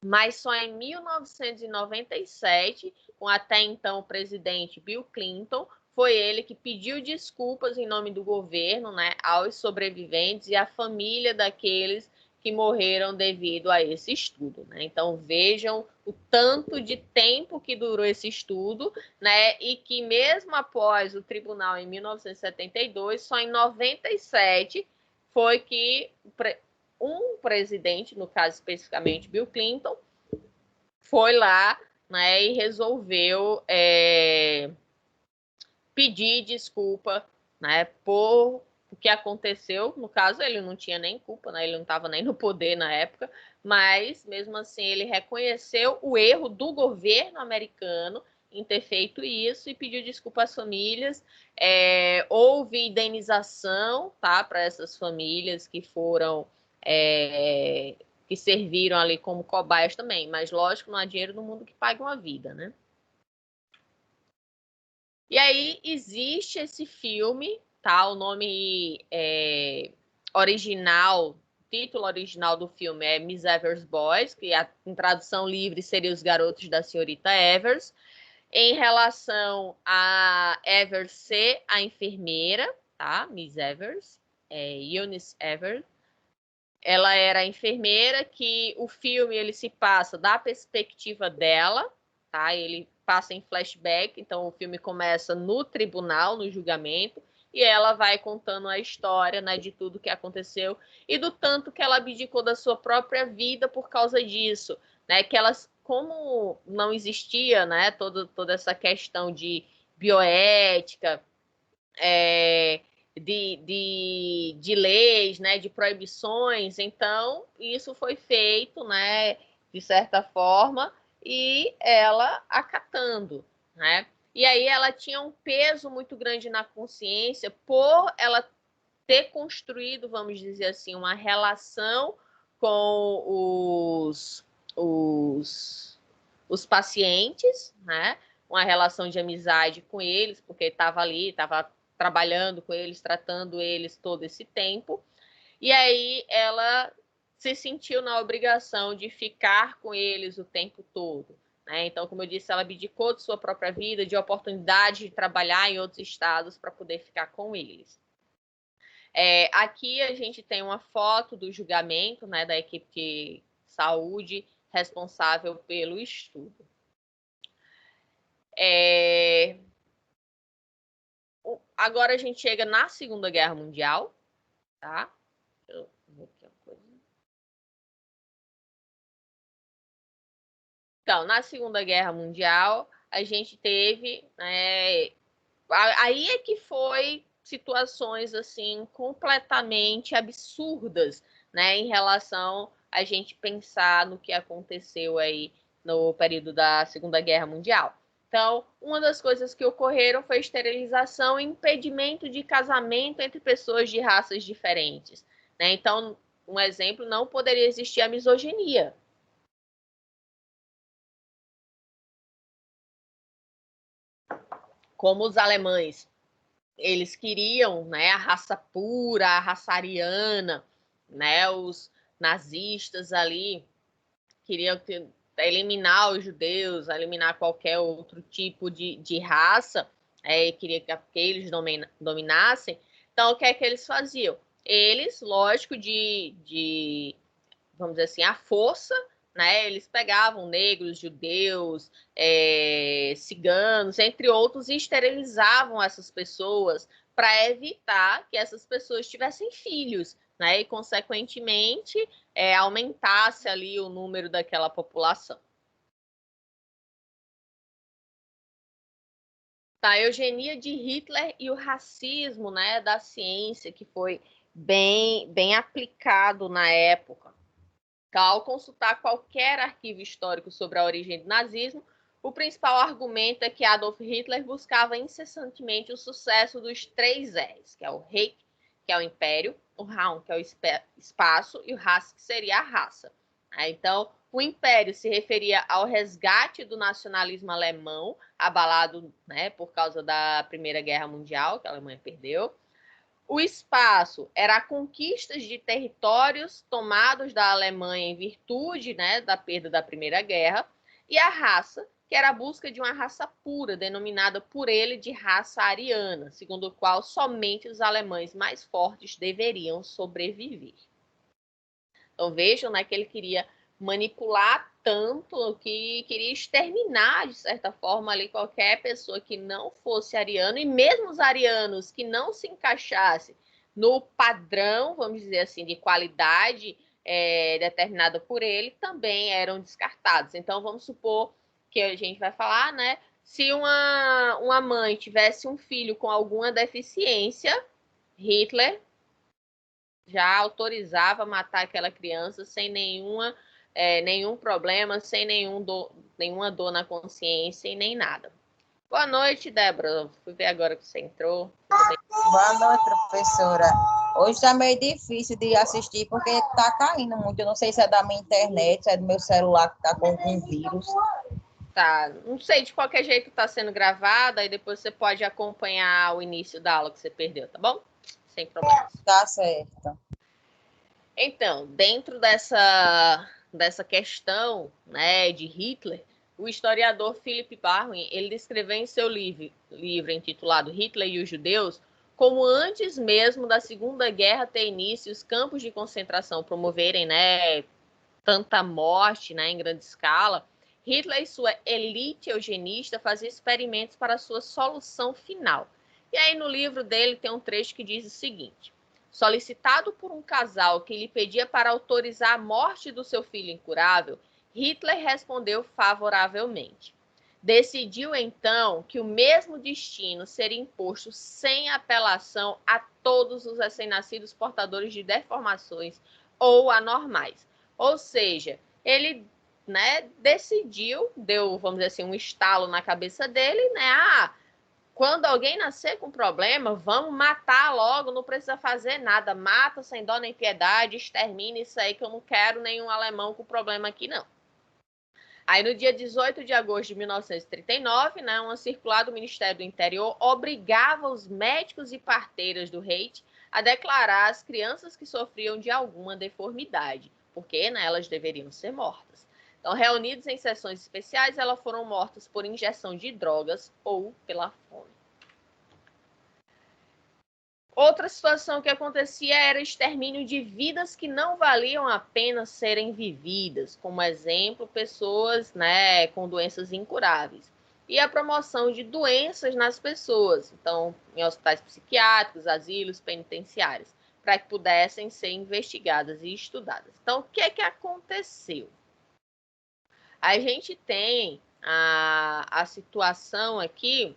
Speaker 1: mas só em 1997, com até então o presidente Bill Clinton, foi ele que pediu desculpas em nome do governo, né, aos sobreviventes e à família daqueles que morreram devido a esse estudo, né? Então vejam o tanto de tempo que durou esse estudo, né, e que mesmo após o tribunal em 1972, só em 97 foi que um presidente, no caso especificamente Bill Clinton, foi lá, né, e resolveu pedir desculpa, né, por o que aconteceu. No caso, ele não tinha nem culpa, né, ele não estava nem no poder na época, mas mesmo assim ele reconheceu o erro do governo americano em ter feito isso e pediu desculpa às famílias. Houve indenização, tá, para essas famílias que foram que serviram ali como cobaias também, mas lógico, não há dinheiro no mundo que pague uma vida, né? E aí existe esse filme, tá? O nome original, título original do filme é Miss Evers Boys, que em tradução livre seria Os Garotos da Senhorita Evers, em relação a Evers ser a enfermeira, tá? Miss Evers, Eunice Evers. Ela era a enfermeira, que o filme ele se passa da perspectiva dela, tá? Ele passa em flashback, então o filme começa no tribunal, no julgamento, e ela vai contando a história, né, de tudo que aconteceu e do tanto que ela abdicou da sua própria vida por causa disso, né? Que elas, como não existia, né, toda essa questão de bioética, de leis, né, de proibições, então isso foi feito, né, de certa forma, e ela acatando, né? E aí ela tinha um peso muito grande na consciência por ela ter construído, vamos dizer assim, uma relação com os pacientes, né? Uma relação de amizade com eles, porque estava ali, estava trabalhando com eles, tratando eles todo esse tempo. E aí ela se sentiu na obrigação de ficar com eles o tempo todo, né? Então, como eu disse, ela abdicou de sua própria vida, de oportunidade de trabalhar em outros estados para poder ficar com eles. Aqui a gente tem uma foto do julgamento, né, da equipe de saúde responsável pelo estudo. Agora a gente chega na Segunda Guerra Mundial, tá? Deixa eu ver aqui uma coisa. Então, na Segunda Guerra Mundial, a gente teve, aí é que foi situações assim completamente absurdas, né, em relação a gente pensar no que aconteceu aí no período da Segunda Guerra Mundial. Então, uma das coisas que ocorreram foi esterilização e impedimento de casamento entre pessoas de raças diferentes, né? Então, um exemplo, não poderia existir a misoginia. Como os alemães, eles queriam, né, a raça pura, a raça ariana, né, os nazistas ali queriam eliminar os judeus, eliminar qualquer outro tipo de raça, queria que eles dominassem. Então, o que é que eles faziam? Eles, lógico, vamos dizer assim, a força, né? Eles pegavam negros, judeus, ciganos, entre outros, e esterilizavam essas pessoas para evitar que essas pessoas tivessem filhos, né? E, consequentemente, aumentasse ali o número daquela população. Tá, a eugenia de Hitler e o racismo, né, da ciência, que foi bem aplicado na época. Ao consultar qualquer arquivo histórico sobre a origem do nazismo, o principal argumento é que Adolf Hitler buscava incessantemente o sucesso dos 3 R's, que é o Reich, que é o Império, o Raum, que é o espaço, e o Rass, que seria a raça. Então, o Império se referia ao resgate do nacionalismo alemão, abalado, né, por causa da Primeira Guerra Mundial, que a Alemanha perdeu. O espaço era a conquista de territórios tomados da Alemanha em virtude, né, da perda da Primeira Guerra, e a raça, que era a busca de uma raça pura, denominada por ele de raça ariana, segundo o qual somente os alemães mais fortes deveriam sobreviver. Então vejam, né, que ele queria manipular tanto que queria exterminar, de certa forma, ali qualquer pessoa que não fosse ariano, e mesmo os arianos que não se encaixassem no padrão, vamos dizer assim, de qualidade determinada por ele, também eram descartados. Então, vamos supor que a gente vai falar, né? Se uma mãe tivesse um filho com alguma deficiência, Hitler já autorizava matar aquela criança sem nenhum problema, sem nenhuma dor na consciência e nem nada. Boa noite, Débora. Fui ver agora que você entrou.
Speaker 4: Boa noite, professora. Hoje está meio difícil de assistir porque está caindo muito. Eu não sei se é da minha internet, se é do meu celular que está com algum vírus.
Speaker 1: Tá, não sei, de qualquer jeito está sendo gravada e depois você pode acompanhar o início da aula que você perdeu, tá bom? Sem problemas.
Speaker 4: Tá certo.
Speaker 1: Então, dentro dessa questão, né, de Hitler, o historiador Philip Barwin, ele descreveu em seu livro intitulado Hitler e os Judeus, como antes mesmo da Segunda Guerra ter início, os campos de concentração promoverem, né, tanta morte, né, em grande escala, Hitler e sua elite eugenista faziam experimentos para a sua solução final. E aí no livro dele tem um trecho que diz o seguinte: solicitado por um casal que lhe pedia para autorizar a morte do seu filho incurável, Hitler respondeu favoravelmente. Decidiu então que o mesmo destino seria imposto sem apelação a todos os recém-nascidos portadores de deformações ou anormais. Ou seja, ele, né, decidiu, deu, vamos dizer assim, um estalo na cabeça dele, né? Quando alguém nascer com problema, vamos matar logo, não precisa fazer nada. Mata sem dó nem piedade, extermina isso aí que eu não quero nenhum alemão com problema aqui, não. Aí, no dia 18 de agosto de 1939, né, uma circular do Ministério do Interior obrigava os médicos e parteiras do Reich a declarar as crianças que sofriam de alguma deformidade, porque, né, elas deveriam ser mortas. Então, reunidos em sessões especiais, elas foram mortas por injeção de drogas ou pela fome. Outra situação que acontecia era extermínio de vidas que não valiam a pena serem vividas, como exemplo, pessoas, né, com doenças incuráveis. E a promoção de doenças nas pessoas, então, em hospitais psiquiátricos, asilos, penitenciários, para que pudessem ser investigadas e estudadas. Então, o que é que aconteceu? A gente tem a situação aqui...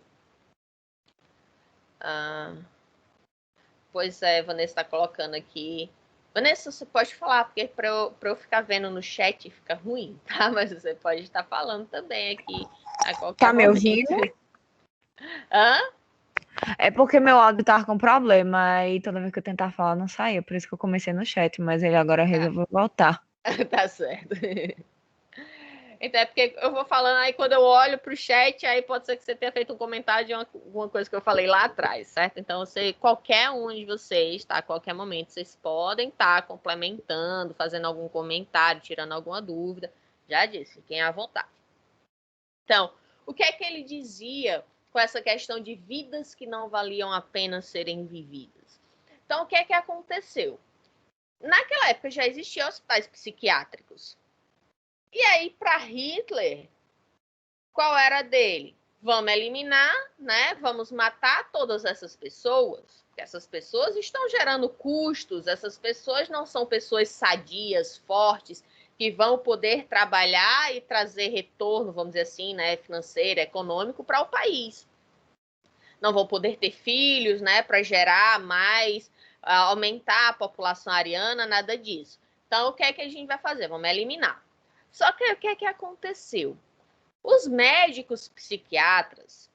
Speaker 1: Pois é, Vanessa está colocando aqui. Vanessa, você pode falar, porque para eu ficar vendo no chat fica ruim, tá? Mas você pode estar falando também aqui a qualquer
Speaker 2: Tá me
Speaker 1: momento.
Speaker 2: ouvindo?
Speaker 1: Hã?
Speaker 2: É porque meu áudio tava com problema e toda vez que eu tentar falar não saía, por isso que eu comecei no chat, mas ele agora resolveu voltar.
Speaker 1: Tá certo. Então é porque eu vou falando, aí quando eu olho para o chat, aí pode ser que você tenha feito um comentário de alguma coisa que eu falei lá atrás, certo? Então, qualquer um de vocês, tá? A qualquer momento, vocês podem estar complementando, fazendo algum comentário, tirando alguma dúvida. Já disse, fiquem à vontade. Então, o que é que ele dizia com essa questão de vidas que não valiam a pena serem vividas? Então, o que é que aconteceu? Naquela época já existiam hospitais psiquiátricos. E aí, para Hitler, qual era dele? Vamos eliminar, né? Vamos matar todas essas pessoas, porque essas pessoas estão gerando custos, essas pessoas não são pessoas sadias, fortes, que vão poder trabalhar e trazer retorno, vamos dizer assim, né, financeiro, econômico para o país. Não vão poder ter filhos, né, para gerar mais, aumentar a população ariana, nada disso. Então, o que é que a gente vai fazer? Vamos eliminar. Só que o que é que aconteceu? Os médicos psiquiatras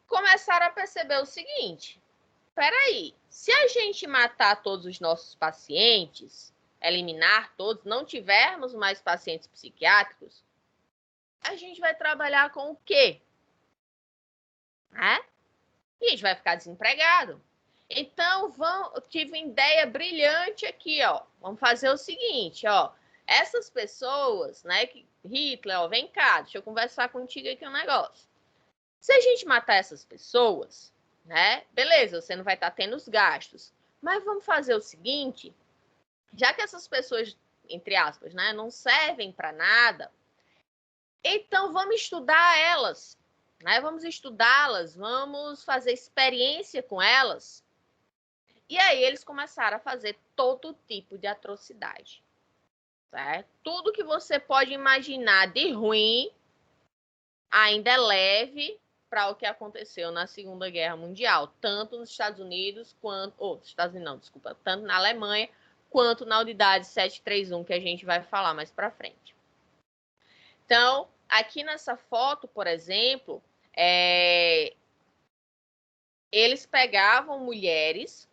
Speaker 1: começaram a perceber o seguinte: peraí, se a gente matar todos os nossos pacientes, eliminar todos, não tivermos mais pacientes psiquiátricos, a gente vai trabalhar com o quê? E a gente vai ficar desempregado. Então, eu tive uma ideia brilhante aqui, ó. Vamos fazer o seguinte, ó. Essas pessoas, né, que Hitler, ó, vem cá, deixa eu conversar contigo aqui um negócio. Se a gente matar essas pessoas, né, beleza, você não vai estar tendo os gastos. Mas vamos fazer o seguinte, já que essas pessoas, entre aspas, né, não servem para nada, então vamos estudar elas, né? Vamos estudá-las, vamos fazer experiência com elas. E aí eles começaram a fazer todo tipo de atrocidade. Certo? Tudo que você pode imaginar de ruim ainda é leve para o que aconteceu na Segunda Guerra Mundial, tanto nos Estados Unidos quanto, tanto na Alemanha quanto na unidade 731, que a gente vai falar mais para frente. Então, aqui nessa foto, por exemplo, eles pegavam mulheres,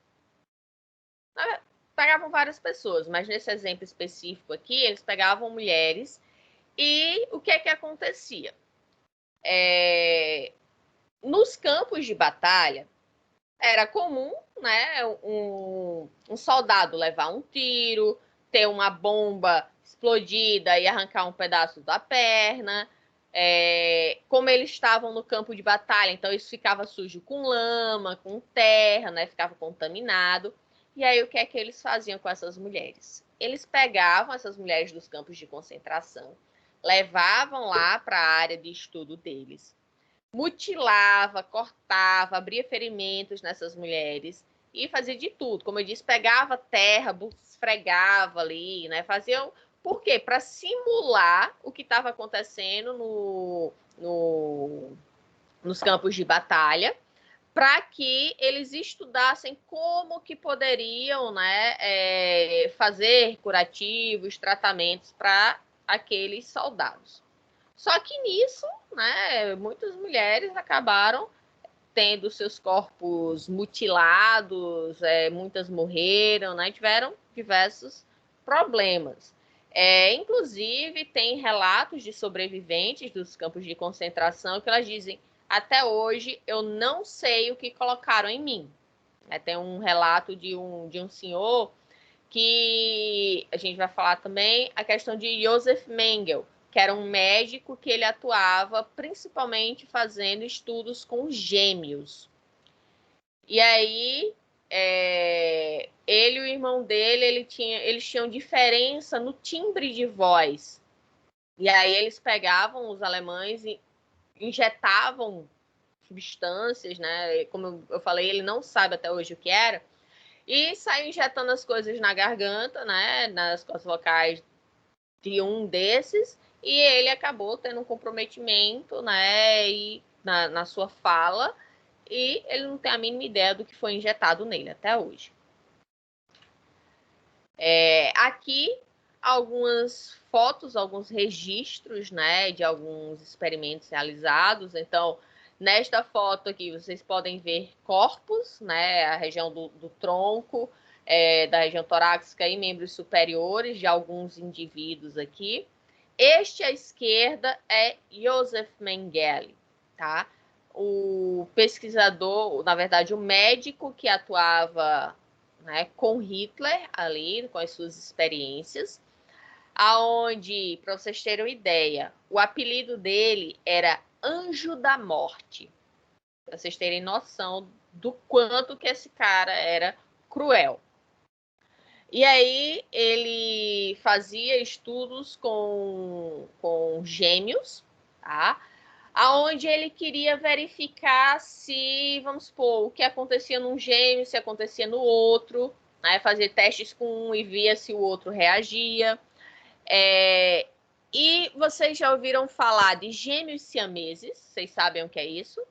Speaker 1: pegavam várias pessoas, mas nesse exemplo específico aqui, eles pegavam mulheres e o que é que acontecia? Nos campos de batalha, era comum, né, um soldado levar um tiro, ter uma bomba explodida e arrancar um pedaço da perna. Como eles estavam no campo de batalha, então isso ficava sujo com lama, com terra, né, ficava contaminado. E aí o que é que eles faziam com essas mulheres? Eles pegavam essas mulheres dos campos de concentração, levavam lá para a área de estudo deles, mutilava, cortava, abria ferimentos nessas mulheres e fazia de tudo. Como eu disse, pegava terra, esfregava ali, né? Faziam. Por quê? Para simular o que estava acontecendo nos campos de batalha, para que eles estudassem como que poderiam, né, fazer curativos, tratamentos para aqueles soldados. Só que nisso, né, muitas mulheres acabaram tendo seus corpos mutilados, muitas morreram, né, tiveram diversos problemas. Inclusive, tem relatos de sobreviventes dos campos de concentração que elas dizem: até hoje eu não sei o que colocaram em mim. Tem um relato de um senhor que a gente vai falar também, a questão de Josef Mengele, que era um médico que ele atuava principalmente fazendo estudos com gêmeos. E aí, ele e o irmão dele, eles tinham diferença no timbre de voz. E aí eles pegavam os alemães e injetavam substâncias, né? Como eu falei, ele não sabe até hoje o que era, e saiu injetando as coisas na garganta, né? Nas cordas vocais de um desses, e ele acabou tendo um comprometimento, né, e na sua fala, e ele não tem a mínima ideia do que foi injetado nele até hoje. Aqui, algumas fotos, alguns registros, né, de alguns experimentos realizados. Então, nesta foto aqui, vocês podem ver corpos, né, a região do tronco, da região torácica e membros superiores de alguns indivíduos aqui. Este à esquerda é Josef Mengele, tá? O pesquisador, na verdade, o médico que atuava, né, com Hitler ali, com as suas experiências, aonde, para vocês terem uma ideia, o apelido dele era Anjo da Morte, para vocês terem noção do quanto que esse cara era cruel. E aí ele fazia estudos com gêmeos, tá? Aonde ele queria verificar se, vamos supor, o que acontecia num gêmeo, se acontecia no outro, né? Fazer testes com um e via se o outro reagia. E vocês já ouviram falar de gêmeos siameses? Vocês sabem o que é isso?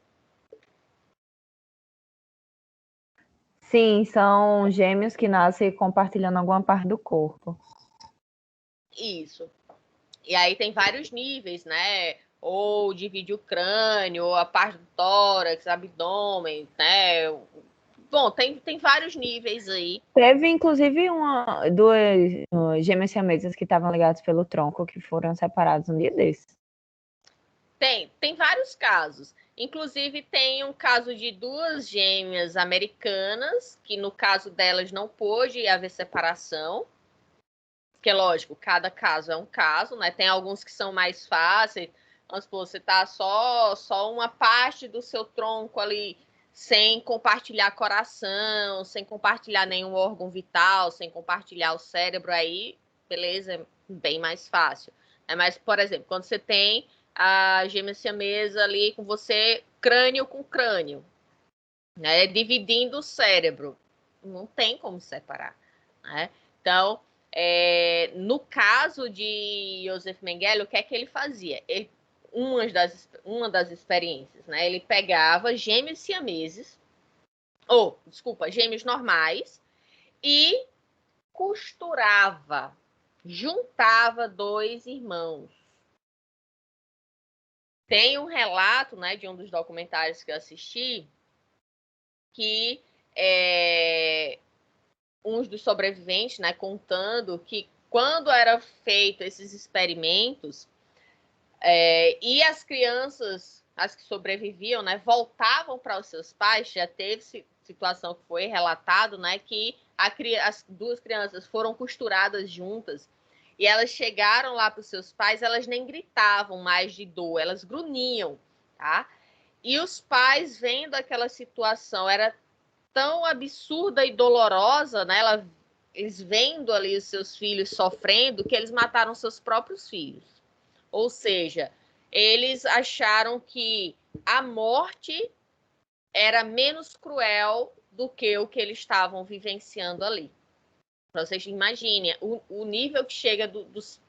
Speaker 2: Sim, são gêmeos que nascem compartilhando alguma parte do corpo.
Speaker 1: Isso. E aí tem vários níveis, né? Ou divide o crânio, ou a parte do tórax, abdômen, né? Bom, tem vários níveis aí.
Speaker 2: Teve, inclusive, duas gêmeas siamesas que estavam ligadas pelo tronco, que foram separados um dia desses.
Speaker 1: Tem vários casos. Inclusive, tem um caso de duas gêmeas americanas, que no caso delas não pôde haver separação. Porque, lógico, cada caso é um caso, né? Tem alguns que são mais fáceis. Vamos supor, você tá só uma parte do seu tronco ali, sem compartilhar coração, sem compartilhar nenhum órgão vital, sem compartilhar o cérebro, aí, beleza, é bem mais fácil. Mas, por exemplo, quando você tem a gêmea siamesa ali com você, crânio com crânio, né? Dividindo o cérebro. Não tem como separar, né? Então, no caso de Joseph Mengele, o que é que ele fazia? Uma das experiências, né? Ele pegava gêmeos siameses, gêmeos normais, e costurava, juntava dois irmãos. Tem um relato, né, de um dos documentários que eu assisti, que uns dos sobreviventes, né, contando que quando eram feitos esses experimentos, e as crianças, as que sobreviviam, né, voltavam para os seus pais, já teve situação que foi relatado, né, que as duas crianças foram costuradas juntas e elas chegaram lá para os seus pais, elas nem gritavam mais de dor, elas grunhiam, tá? E os pais, vendo aquela situação, era tão absurda e dolorosa, né? Eles vendo ali os seus filhos sofrendo, que eles mataram seus próprios filhos. Ou seja, eles acharam que a morte era menos cruel do que o que eles estavam vivenciando ali. Então, vocês imaginem o nível que chega dos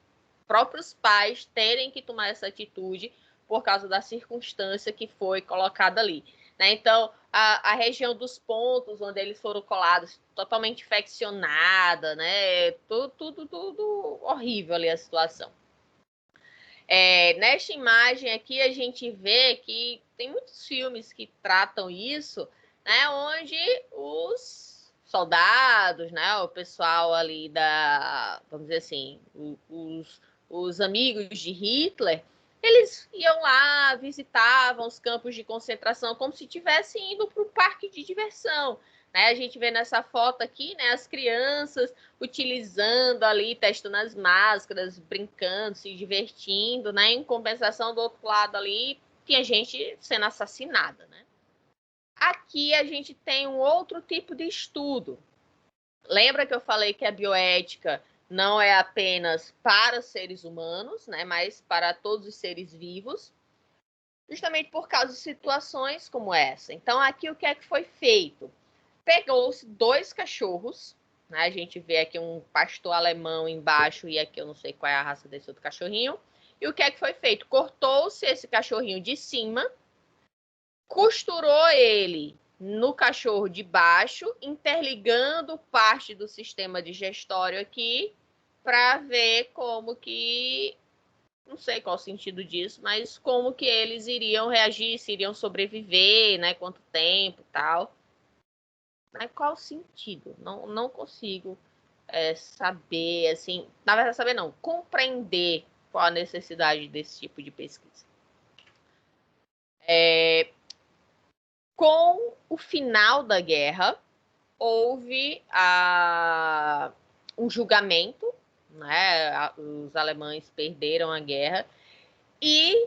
Speaker 1: próprios pais terem que tomar essa atitude por causa da circunstância que foi colocada ali, né? Então, a região dos pontos onde eles foram colados, totalmente infeccionada, né? Tudo horrível ali a situação. Nesta imagem aqui, a gente vê que tem muitos filmes que tratam isso, né? Onde os soldados, né? O pessoal ali vamos dizer assim, os amigos de Hitler, eles iam lá, visitavam os campos de concentração como se estivessem indo para o parque de diversão, né? A gente vê nessa foto aqui, né, as crianças utilizando ali, testando as máscaras, brincando, se divertindo, né? Em compensação, do outro lado ali, tinha gente sendo assassinada, né? Aqui a gente tem um outro tipo de estudo. Lembra que eu falei que a bioética não é apenas para seres humanos, né, mas para todos os seres vivos, justamente por causa de situações como essa. Então, aqui o que é que foi feito? Pegou-se dois cachorros, né, a gente vê aqui um pastor alemão embaixo e aqui eu não sei qual é a raça desse outro cachorrinho, e o que é que foi feito? Cortou-se esse cachorrinho de cima, costurou ele no cachorro de baixo, interligando parte do sistema digestório aqui, para ver como que, não sei qual o sentido disso, mas como que eles iriam reagir, se iriam sobreviver, né, quanto tempo e tal. Mas qual o sentido? Não consigo saber, assim, na verdade saber não, compreender qual a necessidade desse tipo de pesquisa. Com o final da guerra, houve um julgamento, né? Os alemães perderam a guerra e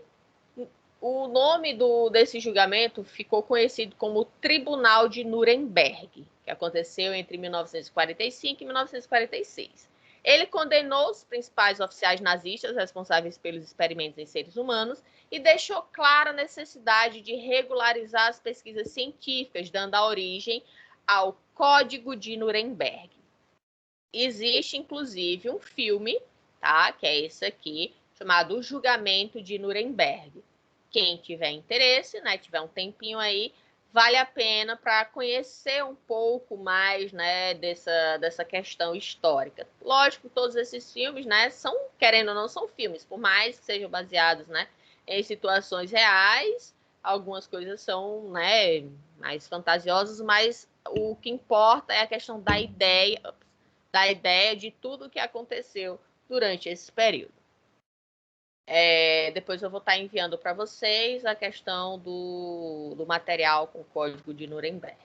Speaker 1: o nome desse julgamento ficou conhecido como Tribunal de Nuremberg, que aconteceu entre 1945 e 1946. Ele condenou os principais oficiais nazistas responsáveis pelos experimentos em seres humanos e deixou clara a necessidade de regularizar as pesquisas científicas, dando a origem ao Código de Nuremberg. Existe, inclusive, um filme, tá? Que é esse aqui, chamado O Julgamento de Nuremberg. Quem tiver interesse, né, tiver um tempinho aí, vale a pena para conhecer um pouco mais, né, dessa questão histórica. Lógico, todos esses filmes, né, querendo ou não, são filmes, por mais que sejam baseados, né, em situações reais, algumas coisas são, né, mais fantasiosas, mas o que importa é a questão da ideia de tudo o que aconteceu durante esse período. Depois eu vou estar enviando para vocês a questão do material com o Código de Nuremberg.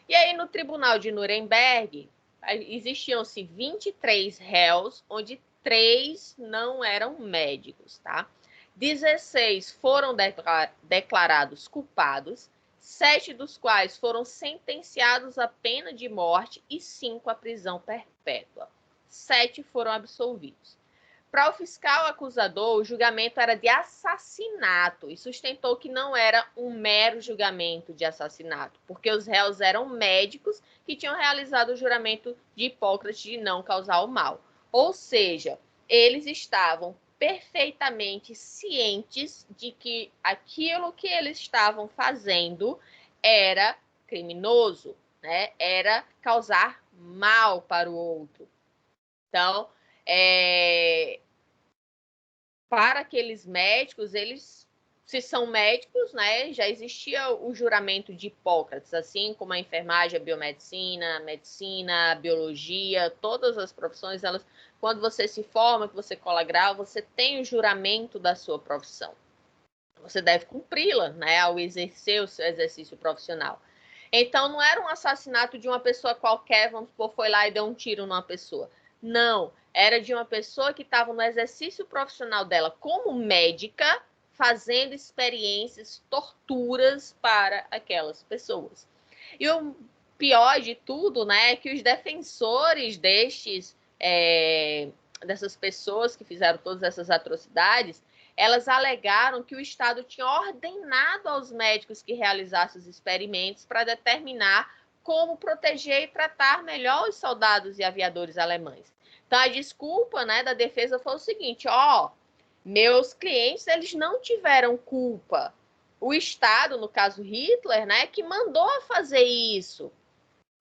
Speaker 1: E aí, no Tribunal de Nuremberg, existiam-se 23 réus, onde 3 não eram médicos, tá? 16 foram declarados culpados, 7 dos quais foram sentenciados à pena de morte e 5 à prisão perpétua. 7 foram absolvidos. Para o fiscal acusador, o julgamento era de assassinato e sustentou que não era um mero julgamento de assassinato, porque os réus eram médicos que tinham realizado o juramento de Hipócrates de não causar o mal. Ou seja, eles estavam perfeitamente cientes de que aquilo que eles estavam fazendo era criminoso, né? Era causar mal para o outro. Então, para aqueles médicos, eles, se são médicos, né, já existia o juramento de Hipócrates, assim como a enfermagem, a biomedicina, a medicina, a biologia, todas as profissões, elas, quando você se forma, que você cola grau, você tem o juramento da sua profissão. Você deve cumpri-la, né, ao exercer o seu exercício profissional. Então, não era um assassinato de uma pessoa qualquer, vamos supor, foi lá e deu um tiro numa pessoa. Não, era de uma pessoa que estava no exercício profissional dela como médica, fazendo experiências, torturas para aquelas pessoas. E o pior de tudo, né, é que os defensores dessas pessoas que fizeram todas essas atrocidades, elas alegaram que o Estado tinha ordenado aos médicos que realizassem os experimentos para determinar como proteger e tratar melhor os soldados e aviadores alemães. Então, a desculpa, né, da defesa foi o seguinte, meus clientes, eles não tiveram culpa. O Estado, no caso Hitler, né, que mandou a fazer isso.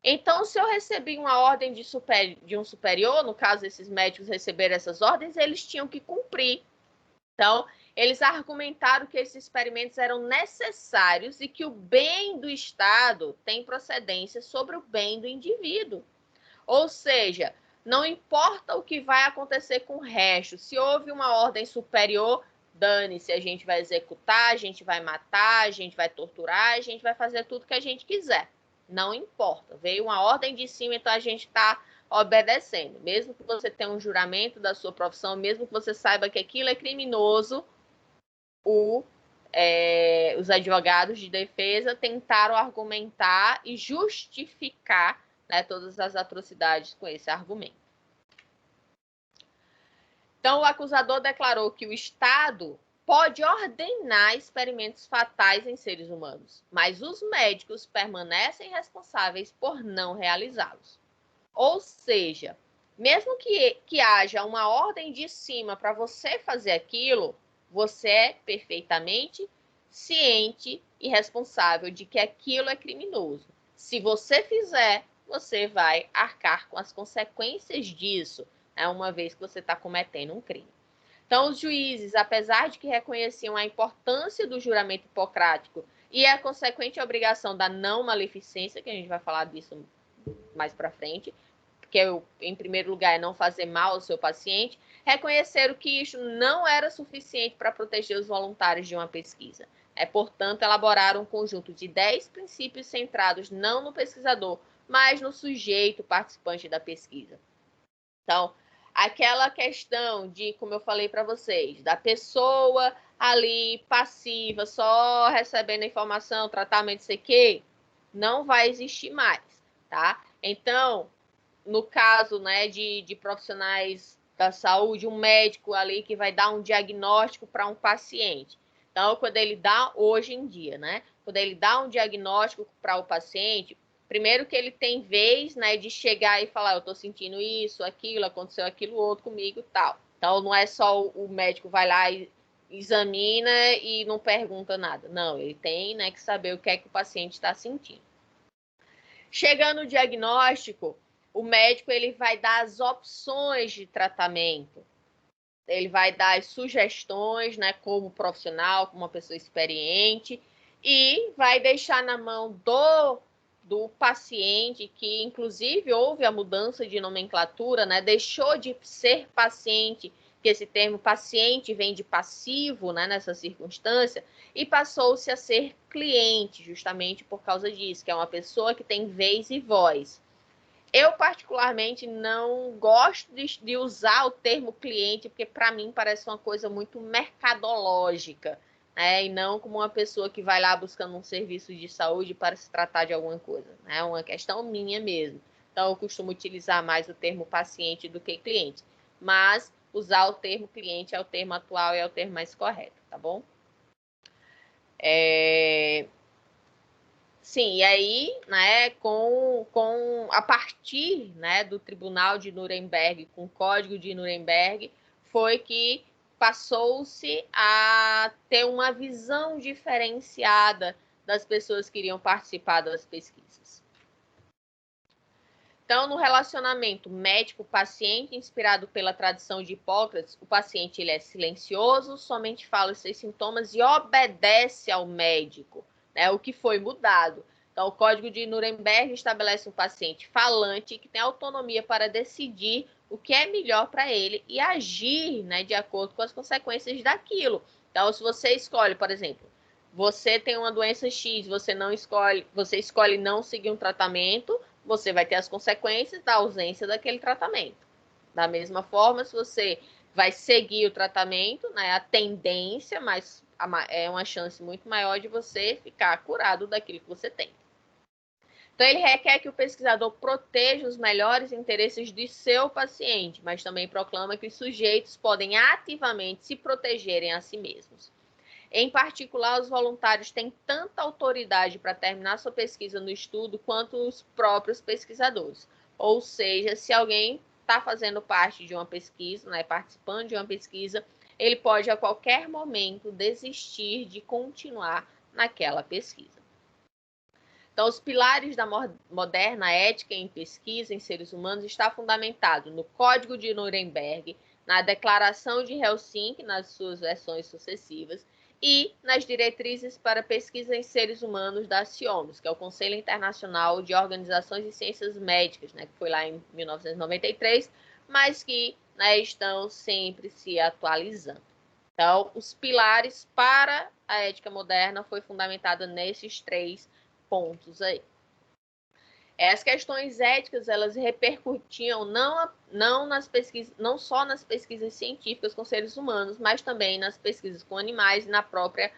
Speaker 1: Então, se eu recebi uma ordem de um superior, no caso, esses médicos receberam essas ordens, eles tinham que cumprir. Então, eles argumentaram que esses experimentos eram necessários e que o bem do Estado tem procedência sobre o bem do indivíduo. Ou seja, não importa o que vai acontecer com o resto, se houve uma ordem superior, dane-se, a gente vai executar, a gente vai matar, a gente vai torturar, a gente vai fazer tudo que a gente quiser. Não importa, veio uma ordem de cima, então a gente está obedecendo. Mesmo que você tenha um juramento da sua profissão, mesmo que você saiba que aquilo é criminoso, os advogados de defesa tentaram argumentar e justificar, né, todas as atrocidades com esse argumento. Então, o acusador declarou que o Estado pode ordenar experimentos fatais em seres humanos, mas os médicos permanecem responsáveis por não realizá-los. Ou seja, mesmo que haja uma ordem de cima para você fazer aquilo, você é perfeitamente ciente e responsável de que aquilo é criminoso. Se você fizer, você vai arcar com as consequências disso, né, uma vez que você está cometendo um crime. Então, os juízes, apesar de que reconheciam a importância do juramento hipocrático e a consequente obrigação da não maleficência, que a gente vai falar disso mais para frente, que em primeiro lugar é não fazer mal ao seu paciente, reconheceram que isso não era suficiente para proteger os voluntários de uma pesquisa. Portanto, elaboraram um conjunto de 10 princípios centrados não no pesquisador, mas no sujeito participante da pesquisa. Então, aquela questão de, como eu falei para vocês, da pessoa ali passiva, só recebendo informação, tratamento, sei que, não vai existir mais, tá? Então, no caso, né, de profissionais da saúde, um médico ali que vai dar um diagnóstico para um paciente. Então, quando ele dá, hoje em dia, né, quando ele dá um diagnóstico para o paciente, primeiro que ele tem vez, né, de chegar e falar, eu estou sentindo isso, aquilo, aconteceu aquilo outro comigo e tal. Então, não é só o médico vai lá e examina e não pergunta nada. Não, ele tem, né, que saber o que é que o paciente está sentindo. Chegando no diagnóstico, o médico ele vai dar as opções de tratamento. Ele vai dar as sugestões, né, como profissional, como uma pessoa experiente, e vai deixar na mão do paciente, que inclusive houve a mudança de nomenclatura, né, deixou de ser paciente, que esse termo paciente vem de passivo, né, nessa circunstância, e passou-se a ser cliente, justamente por causa disso, que é uma pessoa que tem vez e voz. Eu, particularmente, não gosto de usar o termo cliente, porque, para mim, parece uma coisa muito mercadológica, né? E não como uma pessoa que vai lá buscando um serviço de saúde para se tratar de alguma coisa. É uma questão minha mesmo. Então, eu costumo utilizar mais o termo paciente do que cliente. Mas usar o termo cliente, é o termo atual e é o termo mais correto, tá bom? Sim, e aí, né, a partir, né, do Tribunal de Nuremberg, com o Código de Nuremberg, foi que passou-se a ter uma visão diferenciada das pessoas que iriam participar das pesquisas. Então, no relacionamento médico-paciente, inspirado pela tradição de Hipócrates, o paciente ele é silencioso, somente fala os seus sintomas e obedece ao médico, né, o que foi mudado. Então, o Código de Nuremberg estabelece um paciente falante que tem autonomia para decidir o que é melhor para ele e agir, né, de acordo com as consequências daquilo. Então, se você escolhe, por exemplo, você tem uma doença X, você escolhe não seguir um tratamento, você vai ter as consequências da ausência daquele tratamento. Da mesma forma, se você vai seguir o tratamento, né, a tendência, mas é uma chance muito maior de você ficar curado daquilo que você tem. Então, ele requer que o pesquisador proteja os melhores interesses de seu paciente, mas também proclama que os sujeitos podem ativamente se protegerem a si mesmos. Em particular, os voluntários têm tanta autoridade para terminar sua pesquisa no estudo quanto os próprios pesquisadores. Ou seja, se alguém está fazendo parte de uma pesquisa, né, participando de uma pesquisa, ele pode a qualquer momento desistir de continuar naquela pesquisa. Então, os pilares da moderna ética em pesquisa em seres humanos está fundamentado no Código de Nuremberg, na Declaração de Helsinki, nas suas versões sucessivas, e nas diretrizes para pesquisa em seres humanos da CIOMS, que é o Conselho Internacional de Organizações de Ciências Médicas, né, que foi lá em 1993, mas que, né, estão sempre se atualizando. Então, os pilares para a ética moderna foi fundamentada nesses 3 pontos aí. As questões éticas, elas repercutiam não só nas pesquisas científicas com seres humanos, mas também nas pesquisas com animais e na própria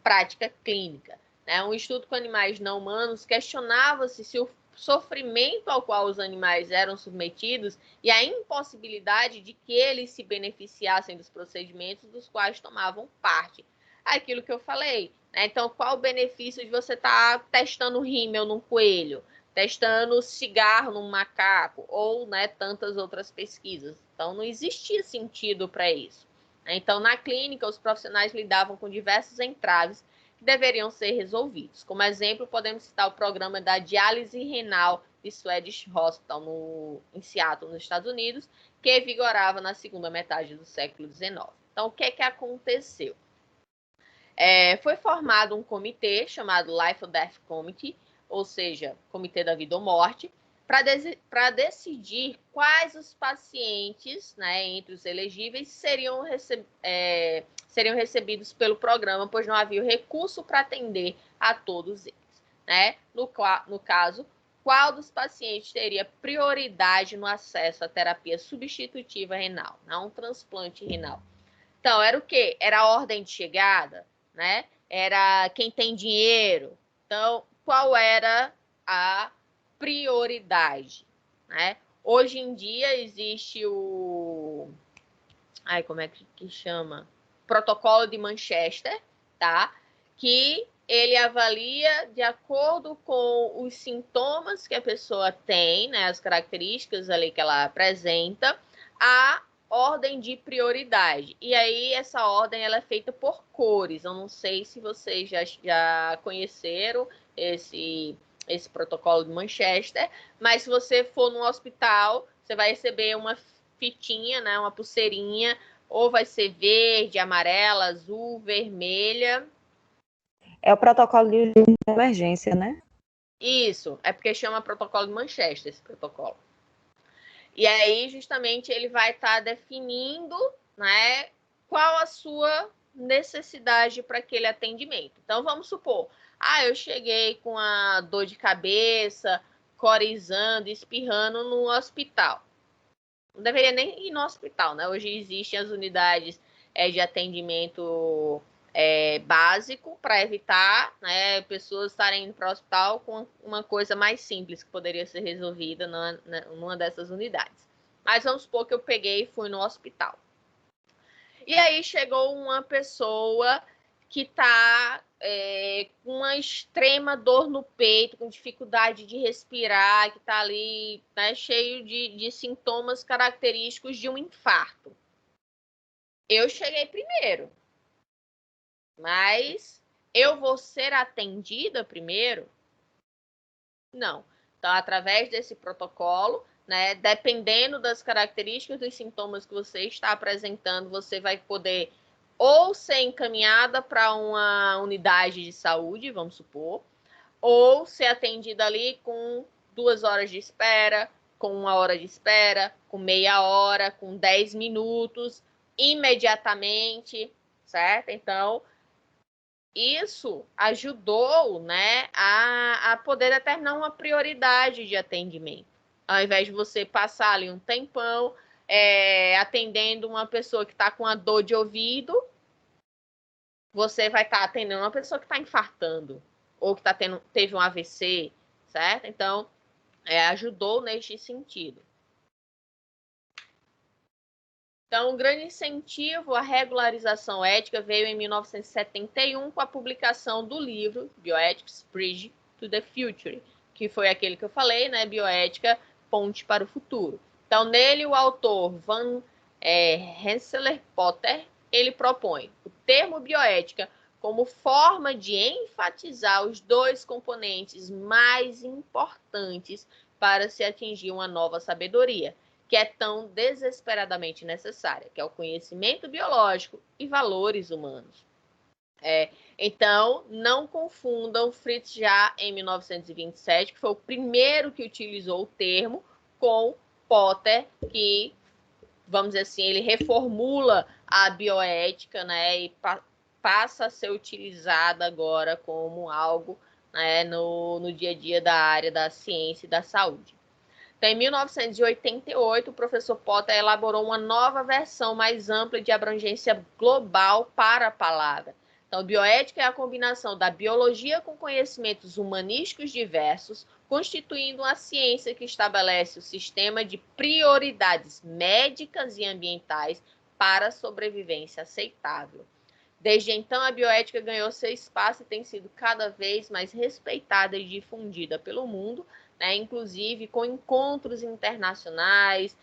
Speaker 1: prática clínica. Um estudo com animais não humanos questionava-se se o sofrimento ao qual os animais eram submetidos e a impossibilidade de que eles se beneficiassem dos procedimentos dos quais tomavam parte. Aquilo que eu falei. Então, qual o benefício de você estar testando rímel num coelho? Testando cigarro num macaco, ou, né, tantas outras pesquisas. Então, não existia sentido para isso. Então, na clínica, os profissionais lidavam com diversos entraves que deveriam ser resolvidos. Como exemplo, podemos citar o programa da diálise renal de Swedish Hospital, em Seattle, nos Estados Unidos, que vigorava na segunda metade do século XIX. Então, o que aconteceu? Foi formado um comitê chamado Life or Death Committee, ou seja, Comitê da Vida ou Morte, para decidir quais os pacientes, né, entre os elegíveis, seriam recebidos pelo programa, pois não havia recurso para atender a todos eles. Né? No caso, qual dos pacientes teria prioridade no acesso à terapia substitutiva renal, não um transplante renal? Então, era o quê? Era a ordem de chegada, né? Era quem tem dinheiro. Então, qual era a prioridade, né? Hoje em dia existe o... como é que chama? Protocolo de Manchester, tá? Que ele avalia de acordo com os sintomas que a pessoa tem, né? As características ali que ela apresenta, a ordem de prioridade. E aí, essa ordem ela é feita por cores. Eu não sei se vocês já conheceram esse protocolo de Manchester, mas se você for no hospital, você vai receber uma fitinha, né, uma pulseirinha, ou vai ser verde, amarela, azul, vermelha.
Speaker 2: É o protocolo de emergência, né?
Speaker 1: Isso, é porque chama protocolo de Manchester, esse protocolo. E aí, justamente, ele vai estar definindo, né, qual a sua necessidade para aquele atendimento. Então, vamos supor, eu cheguei com a dor de cabeça, corizando, espirrando no hospital. Não deveria nem ir no hospital, né? Hoje existem as unidades de atendimento básico para evitar, né, pessoas estarem indo para o hospital com uma coisa mais simples que poderia ser resolvida numa dessas unidades. Mas vamos supor que eu peguei e fui no hospital. E aí chegou uma pessoa que está com uma extrema dor no peito, com dificuldade de respirar, que está ali, né, cheio de sintomas característicos de um infarto. Eu cheguei primeiro, mas eu vou ser atendida primeiro? Não. Então, através desse protocolo, né, dependendo das características dos sintomas que você está apresentando, você vai poder ou ser encaminhada para uma unidade de saúde, vamos supor, ou ser atendida ali com 2 horas de espera, com 1 hora de espera, com meia hora, com 10 minutos, imediatamente, certo? Então, isso ajudou, né, a poder determinar uma prioridade de atendimento. Ao invés de você passar ali um tempão atendendo uma pessoa que está com a dor de ouvido, você vai estar atendendo uma pessoa que está infartando ou que teve um AVC, certo? Então, ajudou neste sentido. Então, um grande incentivo à regularização ética veio em 1971 com a publicação do livro Bioethics Bridge to the Future, que foi aquele que eu falei, né? Bioética, Ponte para o Futuro. Então, nele, o autor Van Rensselaer Potter, ele propõe o termo bioética como forma de enfatizar os 2 componentes mais importantes para se atingir uma nova sabedoria, que é tão desesperadamente necessária, que é o conhecimento biológico e valores humanos. Então, não confundam Fritz já em 1927, que foi o primeiro que utilizou o termo, com Potter, que, vamos dizer assim, ele reformula a bioética, né, e passa a ser utilizada agora como algo, né, no dia a dia da área da ciência e da saúde. Então, em 1988, o professor Potter elaborou uma nova versão mais ampla de abrangência global para a palavra. Então, bioética é a combinação da biologia com conhecimentos humanísticos diversos, constituindo uma ciência que estabelece o sistema de prioridades médicas e ambientais para a sobrevivência aceitável. Desde então, a bioética ganhou seu espaço e tem sido cada vez mais respeitada e difundida pelo mundo, né, inclusive com encontros internacionais,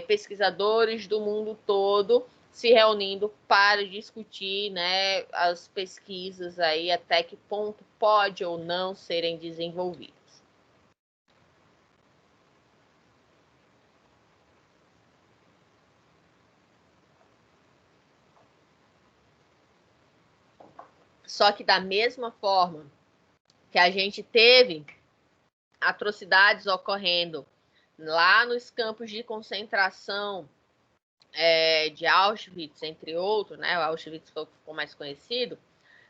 Speaker 1: pesquisadores do mundo todo se reunindo para discutir, né, as pesquisas aí, até que ponto pode ou não serem desenvolvidas. Só que da mesma forma que a gente teve atrocidades ocorrendo lá nos campos de concentração de Auschwitz, entre outros, né? O Auschwitz foi o que ficou mais conhecido,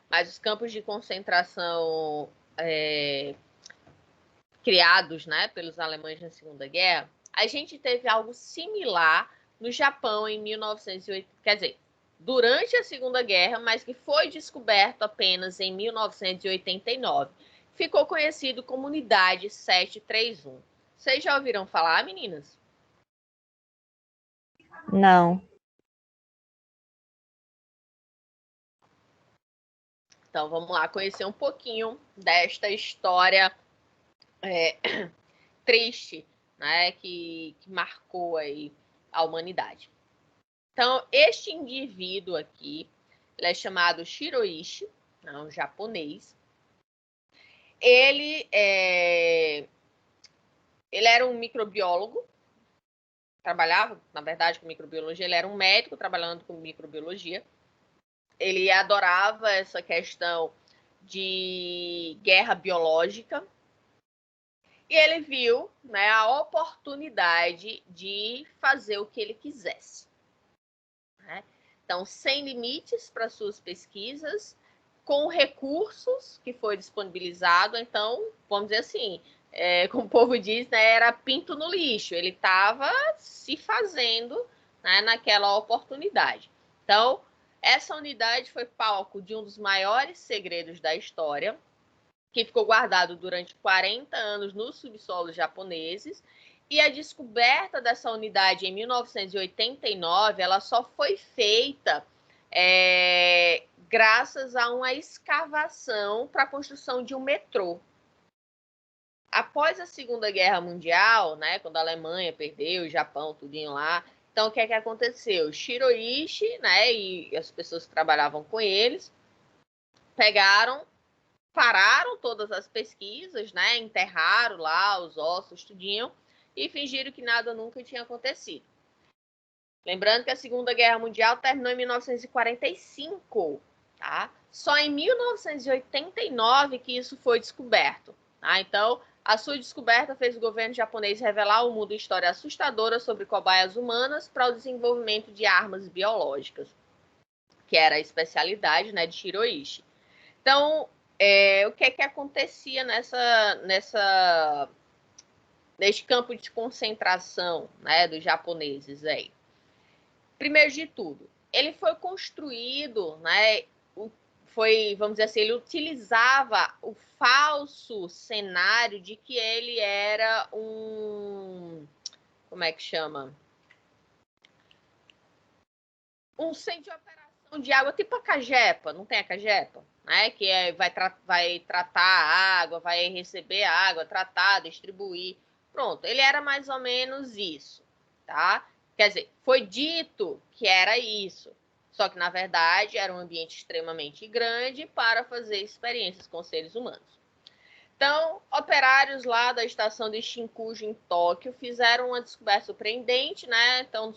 Speaker 1: mas os campos de concentração criados, né, pelos alemães na Segunda Guerra, a gente teve algo similar no Japão em 1980, quer dizer, durante a Segunda Guerra, mas que foi descoberto apenas em 1989. Ficou conhecido como Unidade 731. Vocês já ouviram falar, meninas?
Speaker 2: Não.
Speaker 1: Então, vamos lá conhecer um pouquinho desta história triste, né, que marcou aí a humanidade. Então, este indivíduo aqui, ele é chamado Shiroishi, um japonês. Ele era um microbiólogo, trabalhava, na verdade, com microbiologia. Ele era um médico trabalhando com microbiologia. Ele adorava essa questão de guerra biológica. E ele viu, né, a oportunidade de fazer o que ele quisesse. Né? Então, sem limites para suas pesquisas, com recursos que foi disponibilizado. Então, vamos dizer assim, como o povo diz, né, era pinto no lixo. Ele estava se fazendo, né, naquela oportunidade. Então, essa unidade foi palco de um dos maiores segredos da história, que ficou guardado durante 40 anos nos subsolos japoneses E a descoberta dessa unidade em 1989, ela só foi feita graças a uma escavação para a construção de um metrô. Após a Segunda Guerra Mundial, né, quando a Alemanha perdeu, o Japão, tudinho lá, então o que é que aconteceu? Shiroishi, né, e as pessoas que trabalhavam com eles, pararam todas as pesquisas, né, enterraram lá os ossos, tudinho, e fingiram que nada nunca tinha acontecido. Lembrando que a Segunda Guerra Mundial terminou em 1945, tá? Só em 1989 que isso foi descoberto, tá? Então, a sua descoberta fez o governo japonês revelar ao mundo história assustadora sobre cobaias humanas para o desenvolvimento de armas biológicas, que era a especialidade, né, de Shiroishi. Então, o que é que acontecia neste campo de concentração, né, dos japoneses aí? Primeiro de tudo, ele foi construído, né, vamos dizer assim, ele utilizava o falso cenário de que ele era como é que chama? Um centro de operação de água, tipo a Cagepa, não tem a Cagepa? Né, que vai tratar a água, vai receber a água, tratar, distribuir. Pronto, ele era mais ou menos isso, tá? Quer dizer, foi dito que era isso, só que, na verdade, era um ambiente extremamente grande para fazer experiências com seres humanos. Então, operários lá da estação de Shinkuji, em Tóquio, fizeram uma descoberta surpreendente, né? Então, no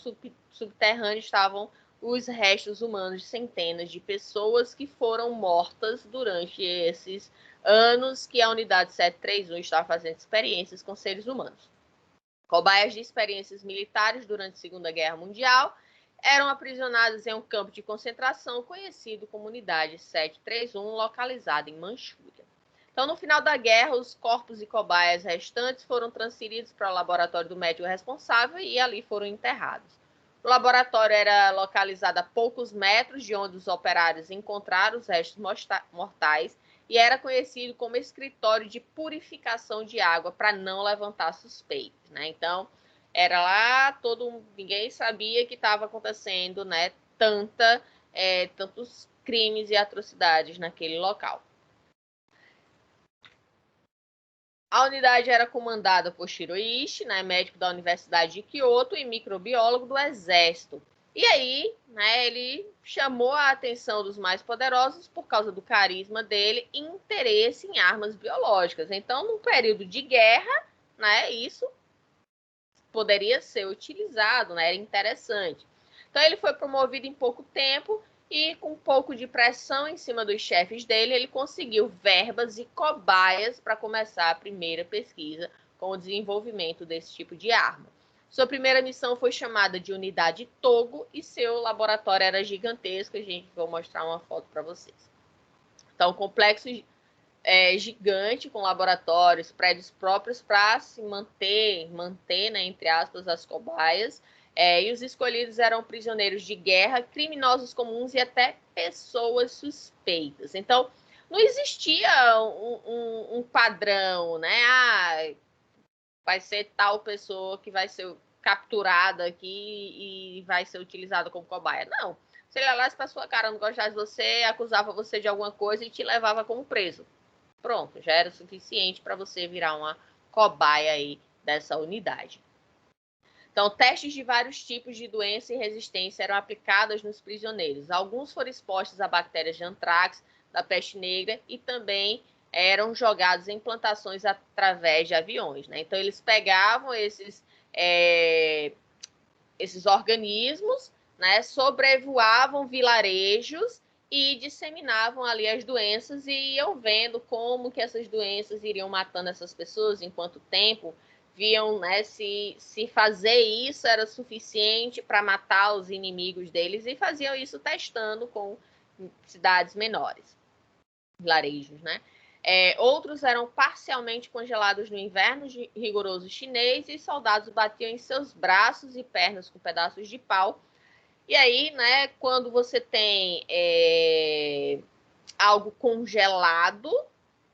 Speaker 1: subterrâneo estavam os restos humanos de centenas de pessoas que foram mortas durante esses anos que a unidade 731 estava fazendo experiências com seres humanos. Cobaias de experiências militares durante a Segunda Guerra Mundial eram aprisionadas em um campo de concentração conhecido como Unidade 731, localizada em Manchúria. Então, no final da guerra, os corpos e cobaias restantes foram transferidos para o laboratório do médico responsável e ali foram enterrados. O laboratório era localizado a poucos metros de onde os operários encontraram os restos mortais e era conhecido como escritório de purificação de água para não levantar suspeitas, né? Então, era lá, ninguém sabia que estava acontecendo, né, tantos crimes e atrocidades naquele local. A unidade era comandada por Shiroishi, né, médico da Universidade de Kyoto e microbiólogo do Exército. E aí, né, ele chamou a atenção dos mais poderosos por causa do carisma dele e interesse em armas biológicas. Então, num período de guerra, né, isso poderia ser utilizado, né, era interessante. Então, ele foi promovido em pouco tempo e, com um pouco de pressão em cima dos chefes dele, ele conseguiu verbas e cobaias para começar a primeira pesquisa com o desenvolvimento desse tipo de arma. Sua primeira missão foi chamada de Unidade Togo e seu laboratório era gigantesco. Vou mostrar uma foto para vocês. Então, complexo gigante com laboratórios, prédios próprios para se manter, né, entre aspas, as cobaias. E os escolhidos eram prisioneiros de guerra, criminosos comuns e até pessoas suspeitas. Então, não existia um padrão, né? Vai ser tal pessoa que vai ser capturada aqui e vai ser utilizada como cobaia. Não. Se ele olhasse para sua cara, não gostasse de você, acusava você de alguma coisa e te levava como preso. Pronto, já era suficiente para você virar uma cobaia aí dessa unidade. Então, testes de vários tipos de doença e resistência eram aplicados nos prisioneiros. Alguns foram expostos a bactérias de antrax, da peste negra, e também eram jogados em plantações através de aviões, né? Então, eles pegavam esses organismos, né, sobrevoavam vilarejos e disseminavam ali as doenças e iam vendo como que essas doenças iriam matando essas pessoas, em quanto tempo, viam, né, se fazer isso era suficiente para matar os inimigos deles e faziam isso testando com cidades menores, vilarejos, né? Outros eram parcialmente congelados no inverno rigoroso chinês e soldados batiam em seus braços e pernas com pedaços de pau. E aí, né, quando você tem algo congelado,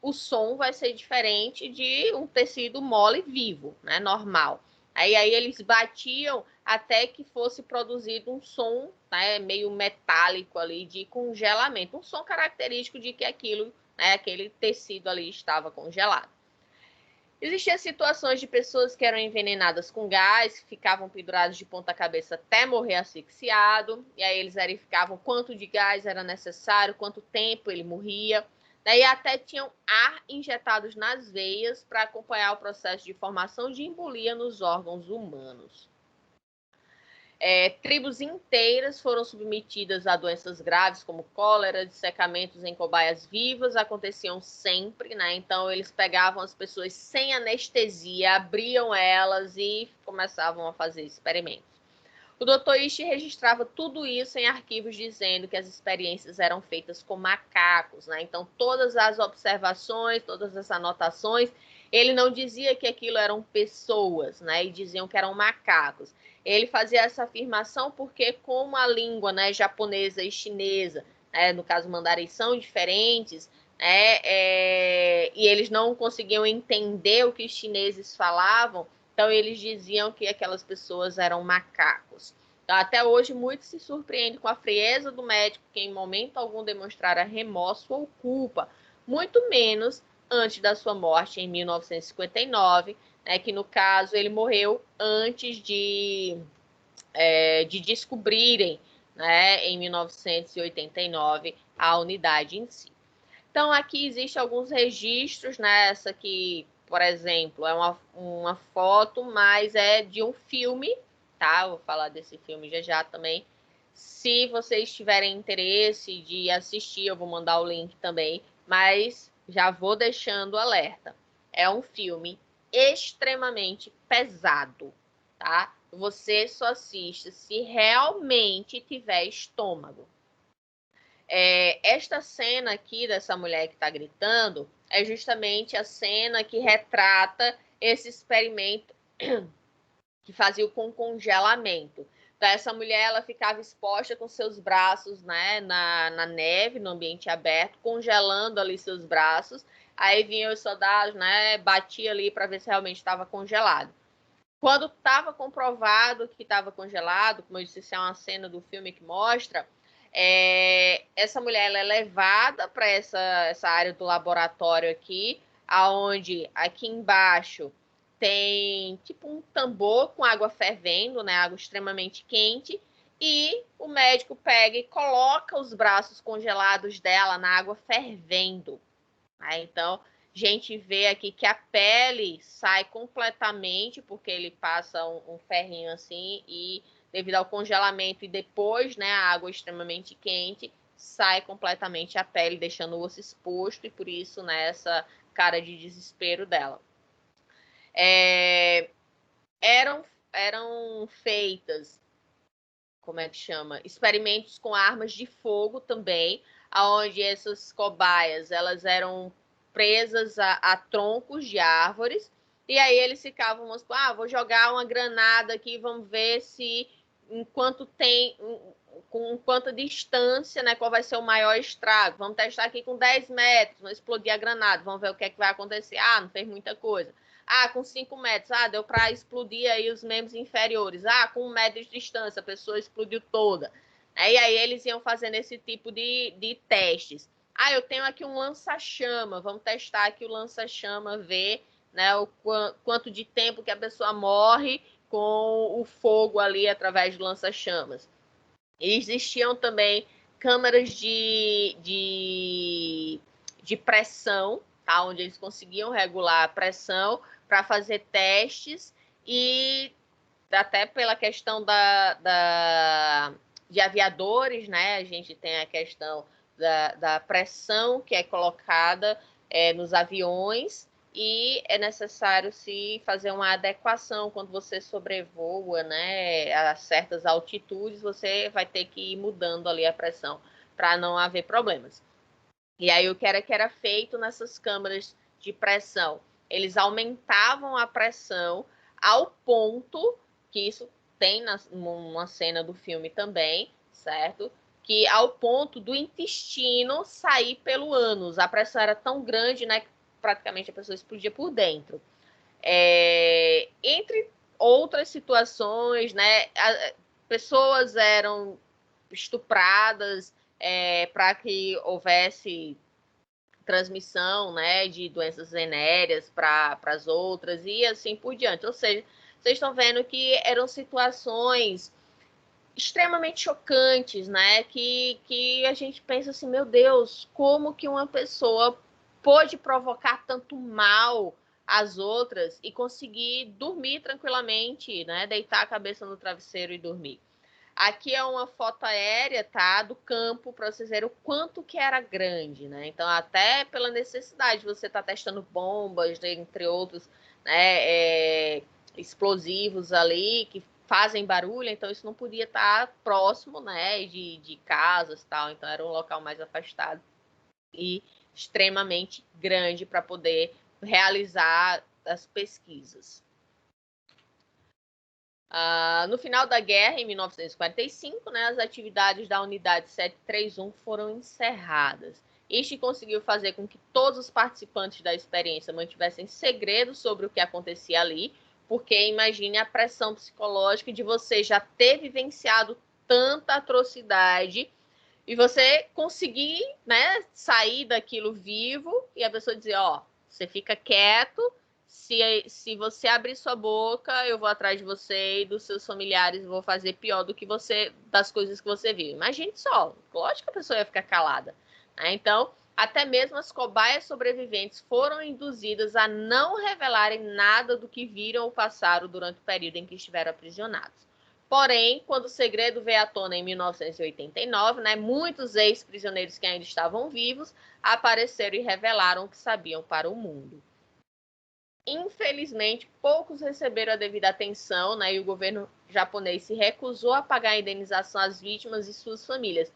Speaker 1: o som vai ser diferente de um tecido mole vivo, né, normal. Aí eles batiam até que fosse produzido um som, né, meio metálico ali de congelamento, um som característico de que aquilo, né, aquele tecido ali estava congelado. Existiam situações de pessoas que eram envenenadas com gás, ficavam pendurados de ponta cabeça até morrer asfixiado, e aí eles verificavam quanto de gás era necessário, quanto tempo ele morria. Daí até tinham ar injetados nas veias para acompanhar o processo de formação de embolia nos órgãos humanos. Tribos inteiras foram submetidas a doenças graves, como cólera, dessecamentos em cobaias vivas, aconteciam sempre, né? Então, eles pegavam as pessoas sem anestesia, abriam elas e começavam a fazer experimentos. O Dr. Ishii registrava tudo isso em arquivos, dizendo que as experiências eram feitas com macacos, né? Então, todas as observações, todas as anotações, ele não dizia que aquilo eram pessoas, né? E diziam que eram macacos. Ele fazia essa afirmação porque, como a língua, né, japonesa e chinesa, né, no caso mandarim, são diferentes, né, e eles não conseguiam entender o que os chineses falavam, então eles diziam que aquelas pessoas eram macacos. Então, até hoje, muitos se surpreendem com a frieza do médico, que em momento algum demonstrara remorso ou culpa, muito menos antes da sua morte, em 1959, né, que no caso ele morreu antes de descobrirem, né, em 1989, a unidade em si. Então, aqui existem alguns registros, né? Essa aqui, por exemplo, é uma foto, mas é de um filme, tá? Eu vou falar desse filme já também. Se vocês tiverem interesse de assistir, eu vou mandar o link também, mas já vou deixando o alerta. É um filme extremamente pesado, tá? Você só assiste se realmente tiver estômago. Esta cena aqui dessa mulher que está gritando é justamente a cena que retrata esse experimento que fazia com congelamento. Então, essa mulher ela ficava exposta com seus braços, né, na neve, no ambiente aberto, congelando ali seus braços. Aí vinham os soldados, né, batia ali para ver se realmente estava congelado. Quando estava comprovado que estava congelado, como eu disse, isso é uma cena do filme que mostra, essa mulher ela é levada para essa área do laboratório aqui, aonde aqui embaixo tem tipo um tambor com água fervendo, né, água extremamente quente, e o médico pega e coloca os braços congelados dela na água fervendo. Então, a gente vê aqui que a pele sai completamente, porque ele passa um ferrinho assim, e devido ao congelamento e depois, né, a água extremamente quente, sai completamente a pele, deixando o osso exposto, e por isso, né, essa cara de desespero dela. Eram feitas, como é que chama? Experimentos com armas de fogo também, onde essas cobaias elas eram presas a troncos de árvores, e aí eles ficavam, vou jogar uma granada aqui, vamos ver se com quanta distância, né, qual vai ser o maior estrago. Vamos testar aqui com 10 metros, vamos explodir a granada, vamos ver o que é que vai acontecer. Não fez muita coisa. Com 5 metros, deu para explodir aí os membros inferiores. Com 1 metro de distância, a pessoa explodiu toda. E aí eles iam fazendo esse tipo de testes. Eu tenho aqui um lança-chama, vamos testar aqui o lança-chama, ver, né, o quanto de tempo que a pessoa morre com o fogo ali através do lança-chamas. Existiam também câmaras de pressão, tá, onde eles conseguiam regular a pressão para fazer testes, e até pela questão de aviadores, né? A gente tem a questão da pressão que é colocada nos aviões, e é necessário se fazer uma adequação quando você sobrevoa, né, a certas altitudes, você vai ter que ir mudando ali a pressão para não haver problemas. E aí o que era feito nessas câmaras de pressão? Eles aumentavam a pressão ao ponto, que isso tem numa cena do filme também, certo? Que ao ponto do intestino sair pelo ânus. A pressão era tão grande, né, que praticamente a pessoa explodia por dentro. Entre outras situações, né? Pessoas eram estupradas para que houvesse transmissão, né, de doenças venéreas para as outras e assim por diante. Ou seja, vocês estão vendo que eram situações extremamente chocantes, né, que a gente pensa assim, meu Deus, como que uma pessoa pode provocar tanto mal às outras e conseguir dormir tranquilamente, né, deitar a cabeça no travesseiro e dormir. Aqui é uma foto aérea, tá, do campo, para vocês verem o quanto que era grande, né? Então, até pela necessidade, você tá testando bombas, entre outros, né, explosivos ali, que fazem barulho, então isso não podia estar próximo, né, de casas e tal, então era um local mais afastado e extremamente grande para poder realizar as pesquisas. No final da guerra, em 1945, né, as atividades da Unidade 731 foram encerradas. Este conseguiu fazer com que todos os participantes da experiência mantivessem segredo sobre o que acontecia ali, porque imagine a pressão psicológica de você já ter vivenciado tanta atrocidade e você conseguir, né, sair daquilo vivo e a pessoa dizer, ó, você fica quieto, se você abrir sua boca, eu vou atrás de você e dos seus familiares, vou fazer pior do que você, das coisas que você viu. Imagine só, lógico que a pessoa ia ficar calada, né? Então, até mesmo as cobaias sobreviventes foram induzidas a não revelarem nada do que viram ou passaram durante o período em que estiveram aprisionados. Porém, quando o segredo veio à tona em 1989, né, muitos ex-prisioneiros que ainda estavam vivos apareceram e revelaram o que sabiam para o mundo. Infelizmente, poucos receberam a devida atenção, né, e o governo japonês se recusou a pagar a indenização às vítimas e suas famílias.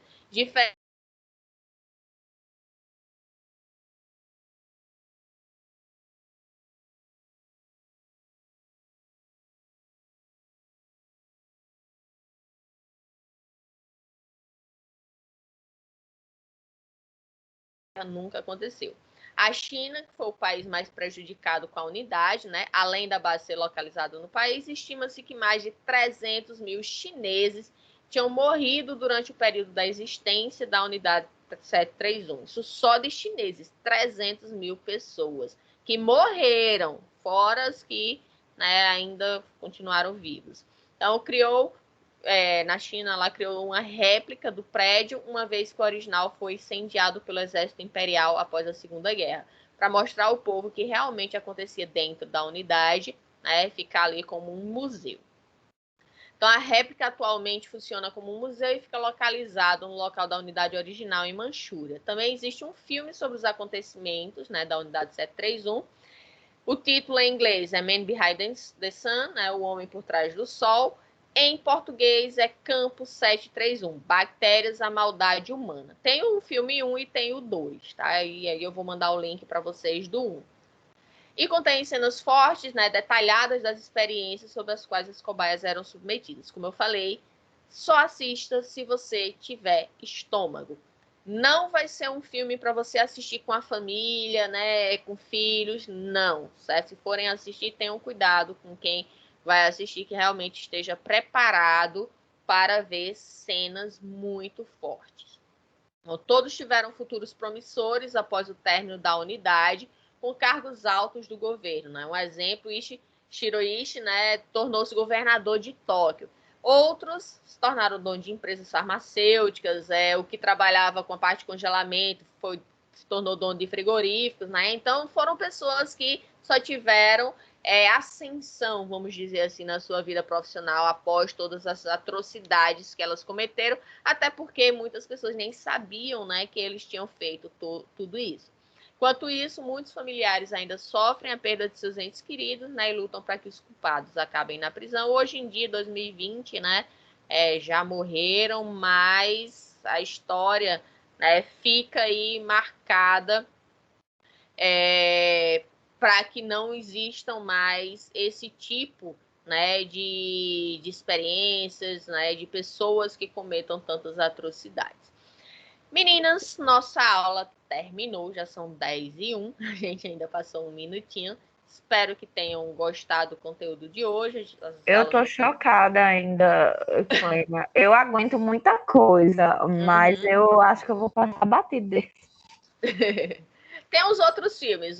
Speaker 1: Nunca aconteceu. A China, que foi o país mais prejudicado com a unidade, né, além da base ser localizada no país, estima-se que mais de 300 mil chineses tinham morrido durante o período da existência da unidade 731. Isso só de chineses, 300 mil pessoas que morreram, fora as que, né, ainda continuaram vivos. Então, na China, ela criou uma réplica do prédio, uma vez que o original foi incendiado pelo exército imperial após a Segunda Guerra, para mostrar ao povo que realmente acontecia dentro da unidade, né, ficar ali como um museu. Então, a réplica atualmente funciona como um museu e fica localizado no local da unidade original em Manchúria. Também existe um filme sobre os acontecimentos, né, da unidade 731. O título em inglês é Man Behind the Sun, né, O Homem por Trás do Sol. Em português é Campo 731, Bactérias, a Maldade Humana. Tem o filme 1 e tem o 2, tá? E aí eu vou mandar o link para vocês do 1. E contém cenas fortes, né, detalhadas das experiências sobre as quais as cobaias eram submetidas. Como eu falei, só assista se você tiver estômago. Não vai ser um filme para você assistir com a família, né, com filhos, não. Certo? Se forem assistir, tenham cuidado com quem vai assistir, que realmente esteja preparado para ver cenas muito fortes. Então, todos tiveram futuros promissores após o término da unidade, com cargos altos do governo. Né? Um exemplo, Shiroishi, né, tornou-se governador de Tóquio. Outros se tornaram donos de empresas farmacêuticas, o que trabalhava com a parte de congelamento se tornou dono de frigoríficos, né? Então foram pessoas que só tiveram ascensão, vamos dizer assim, na sua vida profissional após todas as atrocidades que elas cometeram, até porque muitas pessoas nem sabiam, né, que eles tinham feito tudo isso. Enquanto isso, muitos familiares ainda sofrem a perda de seus entes queridos, né, e lutam para que os culpados acabem na prisão. Hoje em dia, 2020, né, já morreram, mas a história, né, fica aí marcada para que não existam mais esse tipo, né, de experiências, né, de pessoas que cometam tantas atrocidades. Meninas, nossa aula terminou, já são 10h01, a gente ainda passou um minutinho. Espero que tenham gostado do conteúdo de hoje.
Speaker 2: Eu tô chocada ainda, Clênia. Eu aguento muita coisa, mas eu acho que eu vou passar batido desse.
Speaker 1: Tem os outros filmes,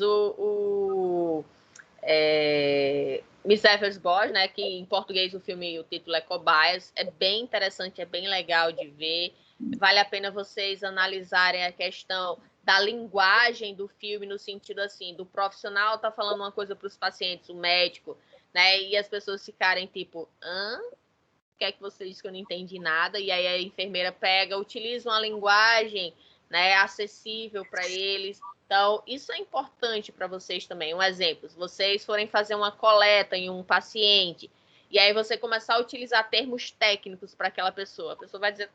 Speaker 1: Miss Ever's Boys, né? Que em português o título é Cobaias. É bem interessante, é bem legal de ver. Vale a pena vocês analisarem a questão da linguagem do filme, no sentido assim, do profissional tá falando uma coisa para os pacientes, o médico, né? E as pessoas ficarem tipo, o que é que você disse que eu não entendi nada? E aí a enfermeira utiliza uma linguagem, né, acessível para eles. Então, isso é importante para vocês também. Um exemplo, se vocês forem fazer uma coleta em um paciente, e aí você começar a utilizar termos técnicos para aquela pessoa, a pessoa vai dizer,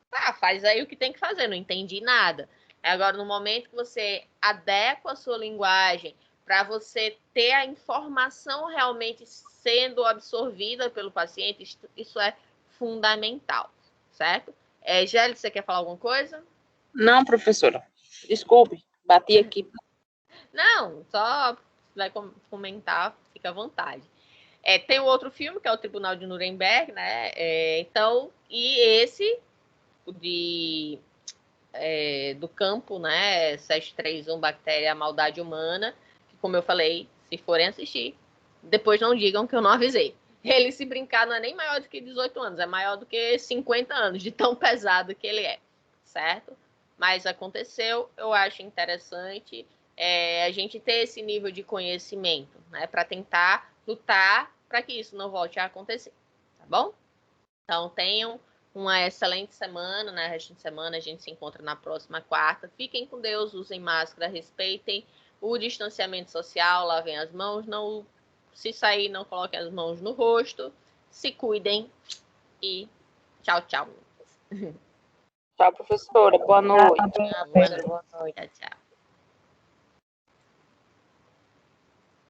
Speaker 1: tá, faz aí o que tem que fazer, não entendi nada. Agora, no momento que você adequa a sua linguagem para você ter a informação realmente sendo absorvida pelo paciente, isso é fundamental, certo? Gélia, você quer falar alguma coisa?
Speaker 3: Não, professora. Desculpe, bati aqui.
Speaker 1: Não, só vai comentar, fica à vontade. Tem o outro filme, que é o Tribunal de Nuremberg, né? E esse do campo, né? 731, Bactéria, a Maldade Humana, que, como eu falei, se forem assistir, depois não digam que eu não avisei. Ele, se brincar, não é nem maior do que 18 anos, é maior do que 50 anos, de tão pesado que ele é, certo? Mas aconteceu, eu acho interessante a gente ter esse nível de conhecimento, né? Para tentar lutar para que isso não volte a acontecer, tá bom? Então, tenham uma excelente semana, né? Resto de semana, a gente se encontra na próxima quarta. Fiquem com Deus, usem máscara, respeitem o distanciamento social, lavem as mãos, se sair, não coloquem as mãos no rosto, se cuidem e tchau, tchau.
Speaker 3: Tchau, professora. Boa noite.
Speaker 1: Boa noite. Tchau, tchau.